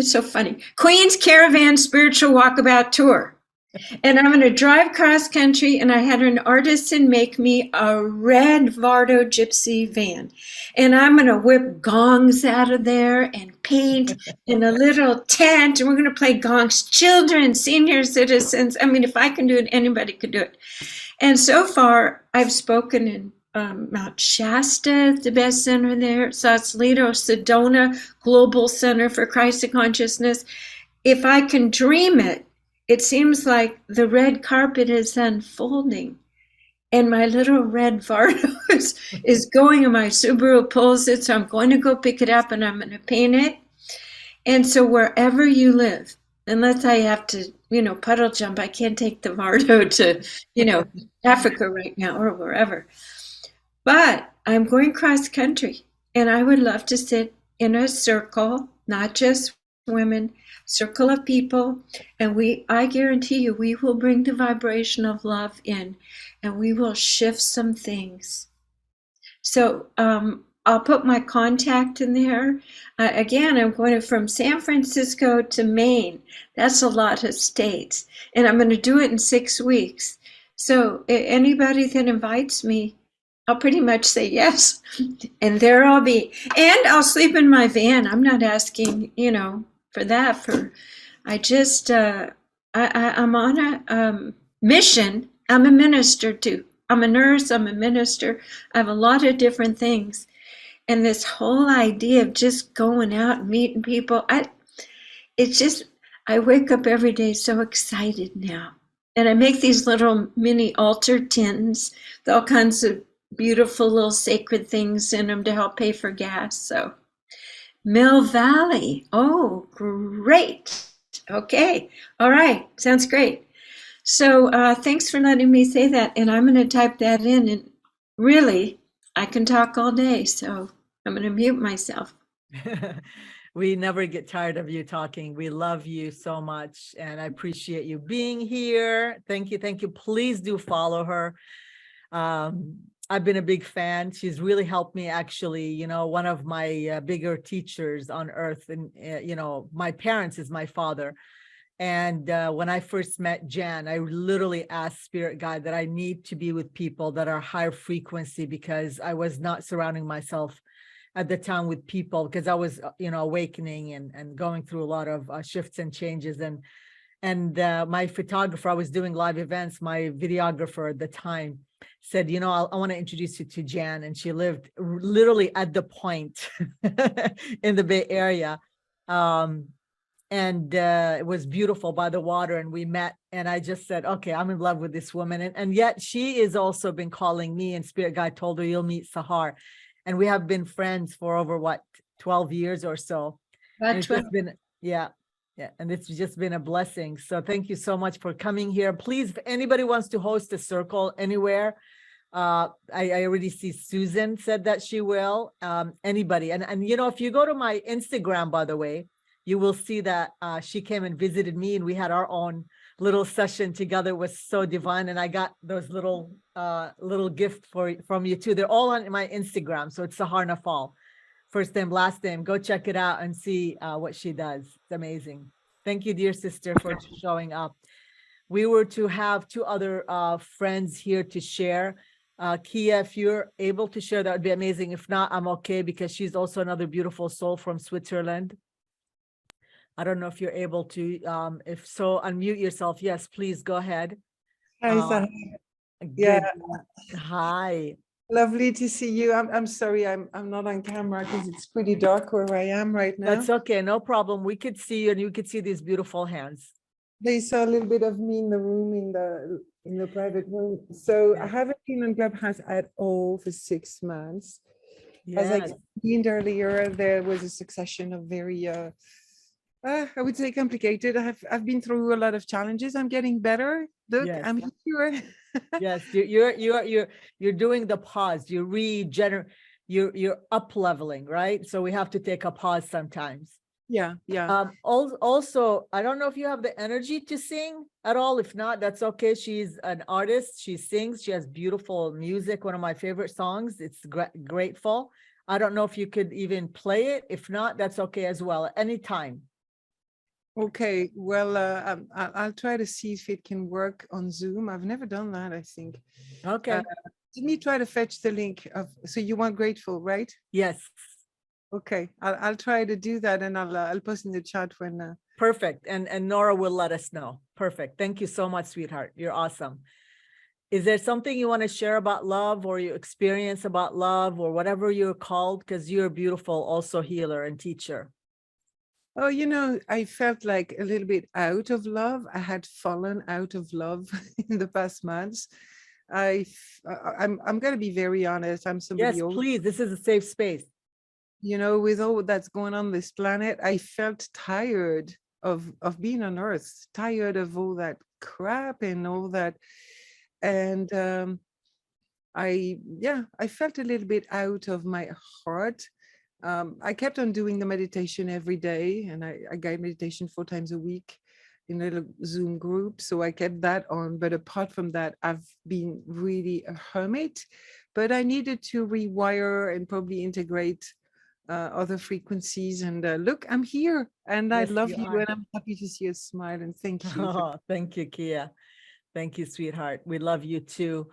so funny. Queen's Caravan Spiritual Walkabout Tour. And I'm going to drive cross country, and I had an artisan make me a red Vardo gypsy van. And I'm going to whip gongs out of there and paint in a little tent, and we're going to play gongs. Children, senior citizens. I mean, if I can do it, anybody could do it. And so far, I've spoken in Mount Shasta, the best center there, Sausalito, Sedona, Global Center for Christ Consciousness. If I can dream it, it seems like the red carpet is unfolding, and my little red Vardo is going, and my Subaru pulls it, so I'm going to go pick it up and I'm going to paint it. And so wherever you live, unless I have to, puddle jump, I can't take the Vardo to, Africa right now or wherever. But I'm going cross country, and I would love to sit in a circle, not just women, circle of people, and I guarantee you, we will bring the vibration of love in, and we will shift some things. So I'll put my contact in there. Again, I'm going from San Francisco to Maine. That's a lot of states, and I'm going to do it in 6 weeks. So anybody that invites me, I'll pretty much say yes, and there I'll be. And I'll sleep in my van. I'm not asking, for that. I'm on a mission. I'm a minister too. I'm a nurse. I'm a minister. I have a lot of different things. And this whole idea of just going out and meeting people, I wake up every day so excited now. And I make these little mini altar tins with all kinds of beautiful little sacred things in them to help pay for gas. So Mill Valley. Oh, great. Okay. All right. Sounds great. So thanks for letting me say that. And I'm going to type that in. And really, I can talk all day. So I'm going to mute myself. We never get tired of you talking. We love you so much. And I appreciate you being here. Thank you. Thank you. Please do follow her. I've been a big fan. She's really helped me, actually. One of my bigger teachers on earth, and my parents is my father. And when I first met Jan, I literally asked Spirit Guide that I need to be with people that are higher frequency, because I was not surrounding myself at the time with people, because I was awakening and going through a lot of shifts and changes. And my photographer, I was doing live events, my videographer at the time said, I want to introduce you to Jan. And she lived literally at the point in the Bay Area. And it was beautiful by the water, and we met, and I just said, okay, I'm in love with this woman. And yet she has also been calling me, and Spirit Guide told her, you'll meet Sahar. And we have been friends for over 12 years or so. And it's just been, yeah. And it's just been a blessing. So thank you so much for coming here. Please, if anybody wants to host a circle anywhere, I already see Susan said that she will. Anybody. And if you go to my Instagram, by the way, you will see that she came and visited me, and we had our own little session together. It was so divine. And I got those little gift from you too. They're all on my Instagram. So it's Sahar Nafal, first name, last name. Go check it out and see what she does. It's amazing. Thank you, dear sister, for showing up. We were to have 2 other friends here to share. Kia, if you're able to share, that would be amazing. If not, I'm okay, because she's also another beautiful soul from Switzerland. I don't know if you're able to. If so, unmute yourself. Yes, please go ahead. Hi, Sahar. Good. Yeah. Hi. Lovely to see you. I'm sorry, I'm not on camera because it's pretty dark where I am right now. That's okay, no problem. We could see you, and you could see these beautiful hands. They saw a little bit of me in the room, in the private room. So I haven't been on Clubhouse at all for 6 months. As I Yes. explained earlier, there was a succession of very I would say complicated. I've been through a lot of challenges. I'm getting better. Look, Yes. I'm here. Yes, you're doing the pause. You're up leveling, right? So we have to take a pause sometimes. Yeah. Also, I don't know if you have the energy to sing at all. If not, that's okay. She's an artist. She sings. She has beautiful music. One of my favorite songs. It's Grateful. I don't know if you could even play it. If not, that's okay as well. At any time. Okay, well, I'll try to see if it can work on Zoom. I've never done that, I think. Okay. Let me try to fetch the link so you want Grateful, right? Yes. Okay, I'll try to do that, and I'll post in the chat when. Perfect, and Nora will let us know. Perfect. Thank you so much, sweetheart. You're awesome. Is there something you want to share about love, or your experience about love, or whatever you're called? Because you're beautiful, also healer and teacher. Oh, I felt like a little bit out of love. I had fallen out of love in the past months. I'm going to be very honest. I'm somebody. Yes, please. This is a safe space. With all that's going on this planet, I felt tired of being on Earth, tired of all that crap and all that. And I felt a little bit out of my heart. I kept on doing the meditation every day, and I guide meditation 4 times a week in a little Zoom group. So I kept that on. But apart from that, I've been really a hermit. But I needed to rewire and probably integrate other frequencies. And look, I'm here, and I Yes, love you you, are. and I'm happy to see you smile. And thank you. Oh, thank you, Kia. Thank you, sweetheart. We love you too.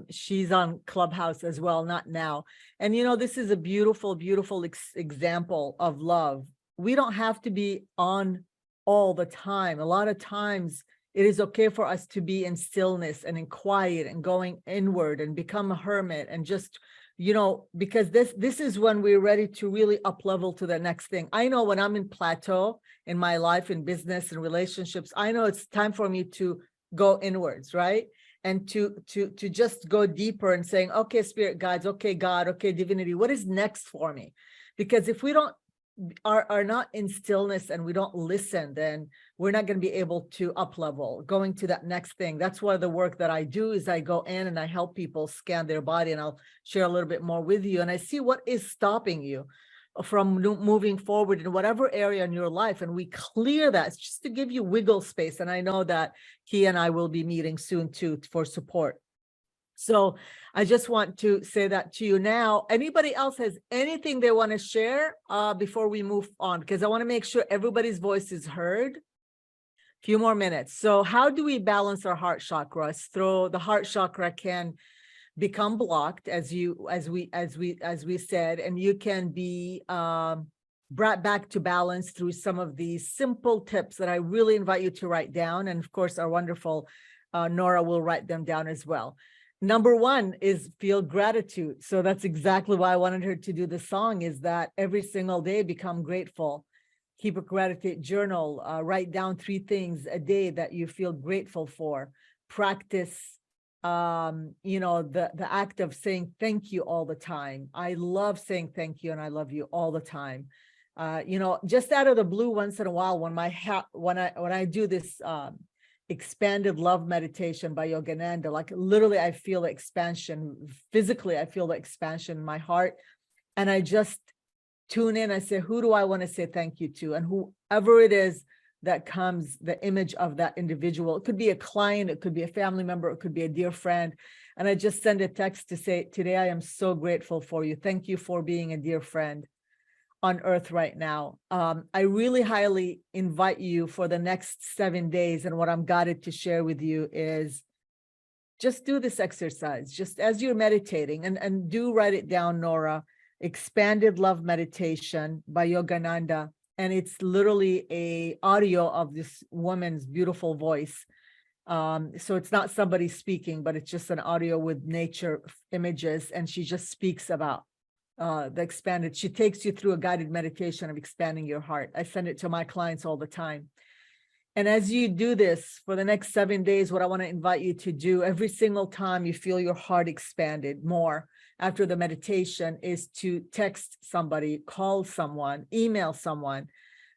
She's on Clubhouse as well, not now. And you know, this is a beautiful, beautiful example of love. We don't have to be on all the time. A lot of times it is okay for us to be in stillness and in quiet and going inward and become a hermit and just, you know, because this is when we're ready to really up level to the next thing. I know when I'm in plateau in my life, in business and relationships, I know it's time for me to go inwards, right? And to just go deeper and saying, okay, spirit guides, okay, God, okay, divinity, what is next for me? Because if we don't are not in stillness and we don't listen, then we're not going to be able to up level, going to that next thing. That's why the work that I do is I go in and I help people scan their body, and I'll share a little bit more with you. And I see what is stopping you from moving forward in whatever area in your life, and we clear that. It's just to give you wiggle space. And I know that he and I will be meeting soon too for support. So I just want to say that to you now. Anybody else has anything they want to share before we move on? Because I want to make sure everybody's voice is heard. Few more minutes. So how do we balance our heart chakra? So the heart chakra can become blocked, as we said, and you can be brought back to balance through some of these simple tips that I really invite you to write down. And of course, our wonderful Nora will write them down as well. Number one is feel gratitude. So that's exactly why I wanted her to do the song, is that every single day become grateful. Keep a gratitude journal, write down 3 things a day that you feel grateful for. Practice you know, the act of saying thank you all the time. I love saying thank you and I love you all the time. You know, just out of the blue once in a while, when I do this expanded love meditation by Yogananda, like literally I feel the expansion physically. I feel the expansion in my heart, and I just tune in. I say, who do I want to say thank you to? And whoever it is that comes, the image of that individual. It could be a client, it could be a family member, it could be a dear friend. And I just send a text to say, today I am so grateful for you. Thank you for being a dear friend on earth right now. I really highly invite you for the next 7 days. And what I'm guided to share with you is just do this exercise, just as you're meditating, and do write it down, Nora. Expanded Love Meditation by Yogananda. And it's literally a audio of this woman's beautiful voice. So it's not somebody speaking, but it's just an audio with nature images. And she just speaks about the expanded. She takes you through a guided meditation of expanding your heart. I send it to my clients all the time. And as you do this for the next 7 days, what I want to invite you to do every single time you feel your heart expanded more after the meditation is to text somebody, call someone, email someone,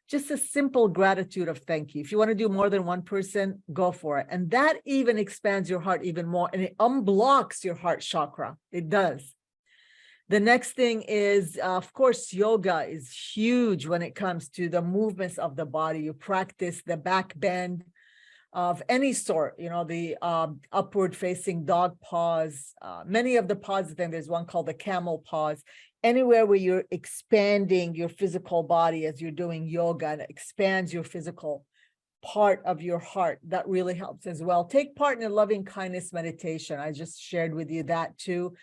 just a simple gratitude of thank you. If you want to do more than one person, go for it. And that even expands your heart even more, and it unblocks your heart chakra. It does. The next thing is, of course, yoga is huge when it comes to the movements of the body. You practice the back bend of any sort, you know, the upward facing dog pause, many of the poses. Then there's one called the camel pause. Anywhere where you're expanding your physical body as you're doing yoga, and it expands your physical part of your heart, that really helps as well. Take part in a loving kindness meditation. I just shared with you that too.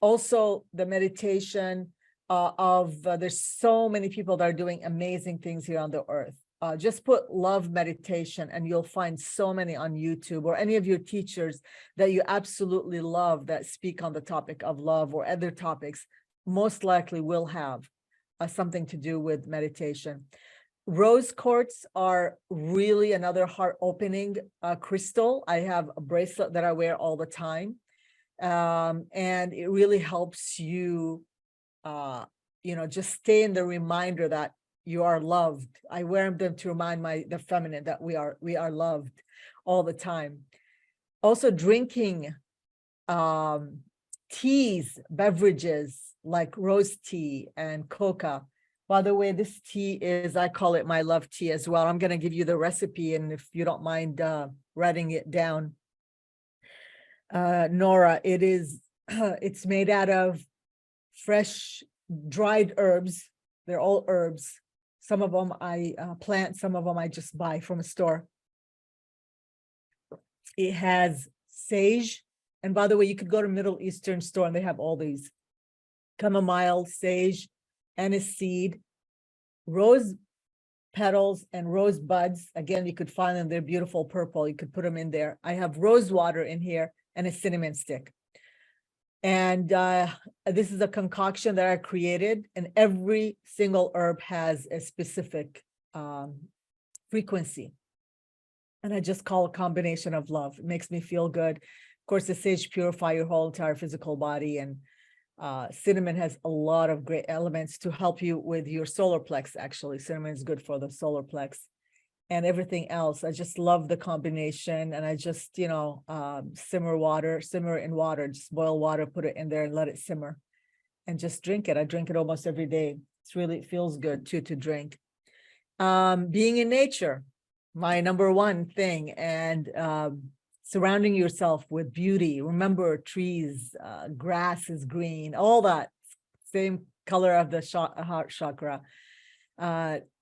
Also the meditation there's so many people that are doing amazing things here on the earth. Just put love meditation and you'll find so many on YouTube, or any of your teachers that you absolutely love that speak on the topic of love or other topics, most likely will have something to do with meditation. Rose quartz are really another heart opening crystal. I have a bracelet that I wear all the time. And it really helps you, you know, just stay in the reminder that you are loved. I wear them to remind the feminine that we are loved all the time. Also drinking teas, beverages, like rose tea and coca. By the way, this tea is, I call it my love tea as well. I'm going to give you the recipe, and if you don't mind writing it down, Nora, it is, it's made out of fresh dried herbs. They're all herbs. Some of them I plant, some of them I just buy from a store. It has sage. And by the way, you could go to Middle Eastern store and they have all these: chamomile, sage, aniseed, rose petals, and rose buds. Again, you could find them. They're beautiful purple. You could put them in there. I have rose water in here and a cinnamon stick. And this is a concoction that I created, and every single herb has a specific frequency. And I just call it a combination of love. It makes me feel good. Of course, the sage purify your whole entire physical body, and cinnamon has a lot of great elements to help you with your solar plex. Actually, cinnamon is good for the solar plex and everything else. I just love the combination, and I just, you know, simmer in water, just boil water, put it in there and let it simmer and just drink it. I drink it almost every day. It's really, it feels good too to drink. Being in nature, my number one thing, and surrounding yourself with beauty. Remember, trees, grass is green, all that, same color of the heart chakra.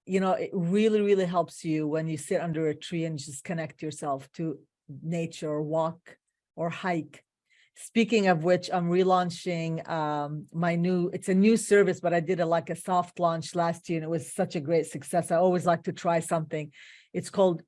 You know, it really, really helps you when you sit under a tree and just connect yourself to nature, or walk or hike. Speaking of which, I'm relaunching it's a new service, but I did like a soft launch last year, and it was such a great success. I always like to try something. It's called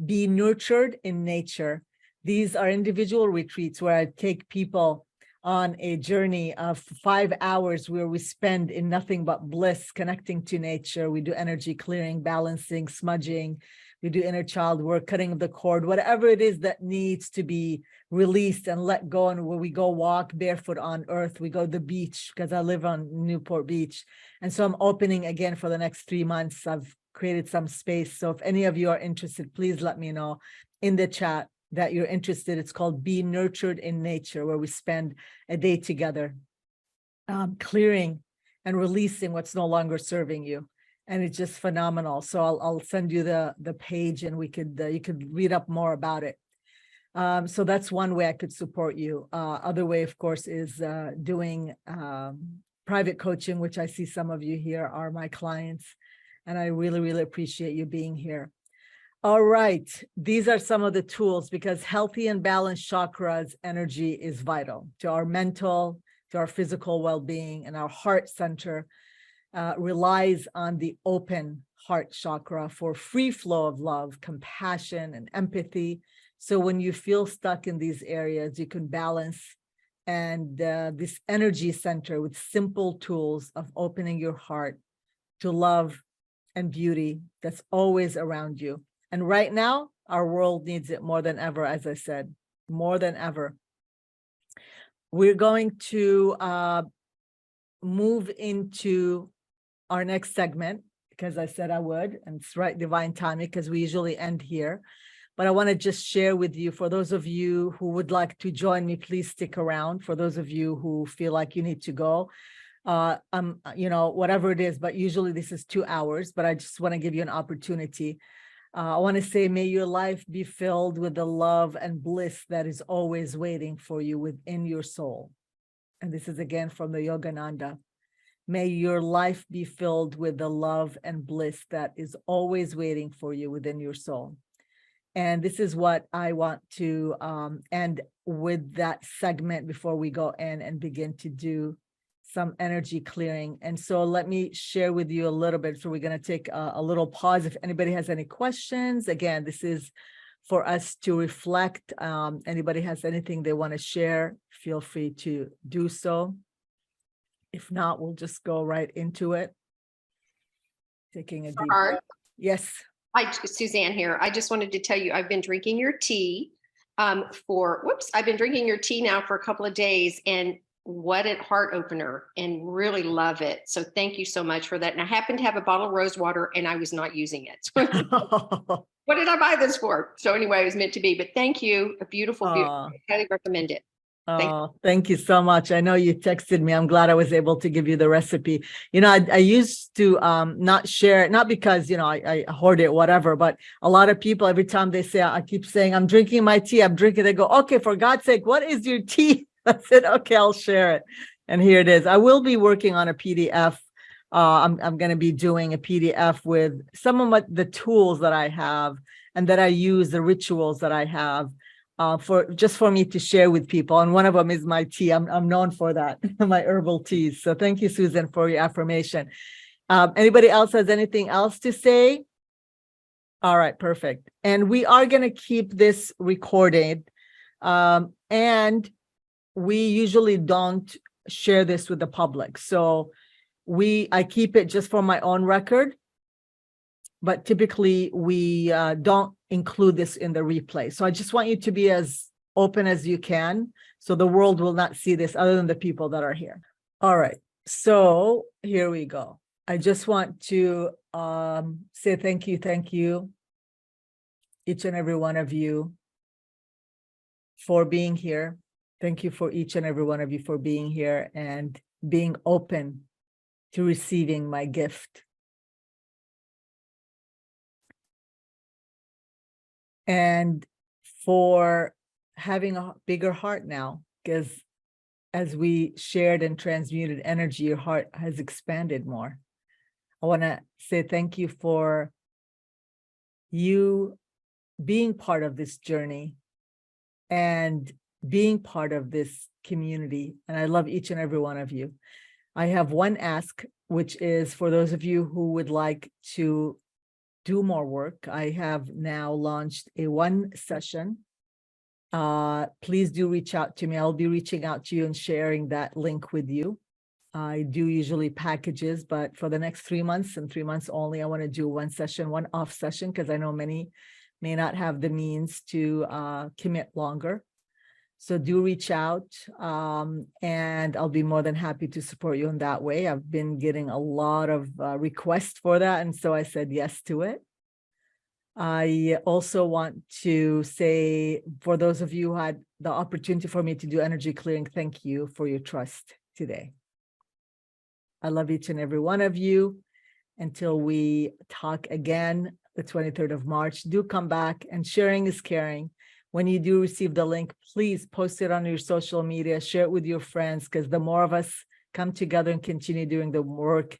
Be Nurtured in Nature. These are individual retreats where I take people on a journey of 5 hours where we spend in nothing but bliss, connecting to nature. We do energy clearing, balancing, smudging. We do inner child work, cutting of the cord, whatever it is that needs to be released and let go. And where we go walk barefoot on earth, we go to the beach, because I live on Newport Beach. And so I'm opening again for the next 3 months. I've created some space. So if any of you are interested, please let me know in the chat that you're interested. It's called Be Nurtured in Nature, where we spend a day together, clearing and releasing what's no longer serving you. And it's just phenomenal. So I'll send you the page, and we could you could read up more about it. So that's one way I could support you. Other way, of course, is doing private coaching, which I see some of you here are my clients, and I really, really appreciate you being here. All right, these are some of the tools, because healthy and balanced chakras energy is vital to our mental, to our physical well-being, and our heart center relies on the open heart chakra for free flow of love, compassion, and empathy. So when you feel stuck in these areas, you can balance and this energy center with simple tools of opening your heart to love and beauty that's always around you. And right now, our world needs it more than ever, as I said, more than ever. We're going to move into our next segment, because I said I would, and it's right divine timing, because we usually end here. But I want to just share with you, for those of you who would like to join me, please stick around. For those of you who feel like you need to go, you know, whatever it is, but usually this is 2 hours, but I just want to give you an opportunity. I want to say, may your life be filled with the love and bliss that is always waiting for you within your soul. And this is again from the Yogananda. May your life be filled with the love and bliss that is always waiting for you within your soul. And this is what I want to end with that segment before we go in and begin to do some energy clearing. And so let me share with you a little bit. So we're going to take a little pause. If anybody has any questions, again, this is for us to reflect. Anybody has anything they want to share, feel free to do so. If not, we'll just go right into it. Taking a deep breath. Yes. Hi, Suzanne here. I just wanted to tell you, I've been drinking your tea I've been drinking your tea now for a couple of days, and what a heart opener, and really love it. So thank you so much for that. And I happen to have a bottle of rose water and I was not using it. What did I buy this for? So anyway, it was meant to be, but thank you. A beautiful, beautiful. I highly recommend it. Oh, thank you so much. I know you texted me. I'm glad I was able to give you the recipe. You know, I used to not share it, not because, you know, I hoard it, whatever, but a lot of people, every time they say, I keep saying, I'm drinking my tea, I'm drinking, they go, okay, for God's sake, what is your tea? I said, okay, I'll share it. And here it is. I will be working on a PDF. I'm going to be doing a PDF with some of the tools that I have and that I use, the rituals that I have. For me to share with people, and one of them is my tea. I'm known for that, my herbal teas. So thank you, Susan, for your affirmation. Anybody else has anything else to say? All right, perfect. And we are going to keep this recorded, and we usually don't share this with the public. So I keep it just for my own record. But typically we don't include this in the replay. So I just want you to be as open as you can, so the world will not see this other than the people that are here. All right, so here we go. I just want to say thank you, each and every one of you, for being here. Thank you for each and every one of you for being here and being open to receiving my gift. And for having a bigger heart now, because as we shared and transmuted energy, your heart has expanded more. I want to say thank you for you being part of this journey and being part of this community. And I love each and every one of you. I have one ask, which is for those of you who would like to do more work. I have now launched a 1 session. Please do reach out to me. I'll be reaching out to you and sharing that link with you. I do usually packages, but for the next 3 months and 3 months only, I want to do 1 session, 1 off session, because I know many may not have the means to commit longer. So do reach out, and I'll be more than happy to support you in that way. I've been getting a lot of requests for that, and so I said yes to it. I also want to say, for those of you who had the opportunity for me to do energy clearing, thank you for your trust today. I love each and every one of you. Until we talk again, the 23rd of March, do come back, and sharing is caring. When you do receive the link, please post it on your social media, share it with your friends, because the more of us come together and continue doing the work,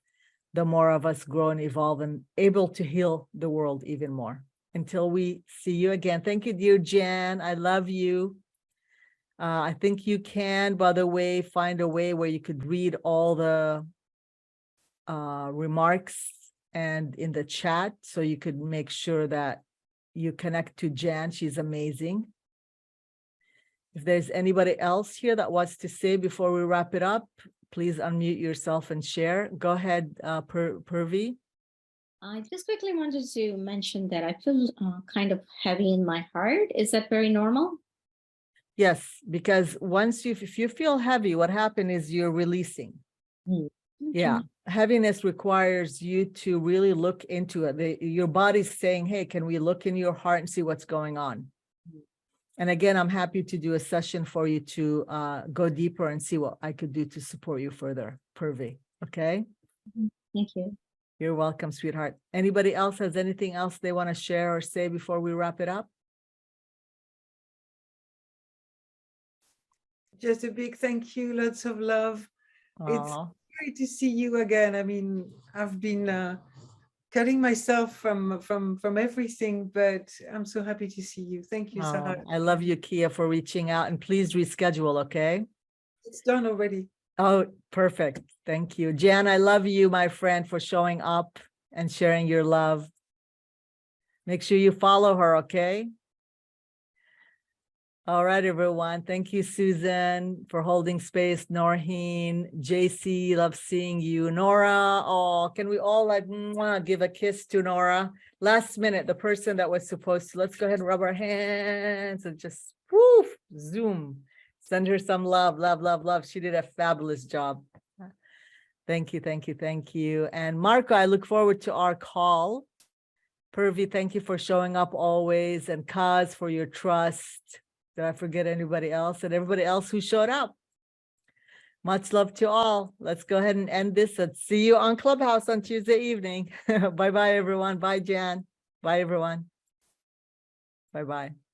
the more of us grow and evolve and able to heal the world even more. Until we see you again. Thank you, dear Jan. I love you. I think you can, by the way, find a way where you could read all the remarks and in the chat, so you could make sure that you connect to Jan. She's amazing. If there's anybody else here that wants to say before we wrap it up, please unmute yourself and share. Go ahead, Purvi. I just quickly wanted to mention that I feel kind of heavy in my heart. Is that very normal? Yes, because if you feel heavy, what happened is you're releasing. Okay. Yeah, heaviness requires you to really look into it. Your body's saying, hey, can we look in your heart and see what's going on? And again, I'm happy to do a session for you to go deeper and see what I could do to support you further, Purvi. Okay? Thank you. You're welcome, sweetheart. Anybody else has anything else they want to share or say before we wrap it up? Just a big thank you, lots of love. It's Aw. great to see you again. I mean, I've been cutting myself from everything, but I'm so happy to see you. Thank you, Sahar. I love you, Kia, for reaching out, and please reschedule, okay? It's done already. Oh, perfect. Thank you. Jan, I love you, my friend, for showing up and sharing your love. Make sure you follow her, okay? All right, everyone. Thank you, Susan, for holding space. Noreen, JC, love seeing you. Nora, oh, can we all give a kiss to Nora? Last minute, the person that was supposed to, let's go ahead and rub our hands and just woof, zoom. Send her some love, love, love, love. She did a fabulous job. Thank you, thank you, thank you. And Marco, I look forward to our call. Purvi, thank you for showing up always. And Kaz, for your trust. Did I forget anybody else? And everybody else who showed up. Much love to all. Let's go ahead and end this. Let's see you on Clubhouse on Tuesday evening. Bye-bye, everyone. Bye, Jan. Bye, everyone. Bye-bye.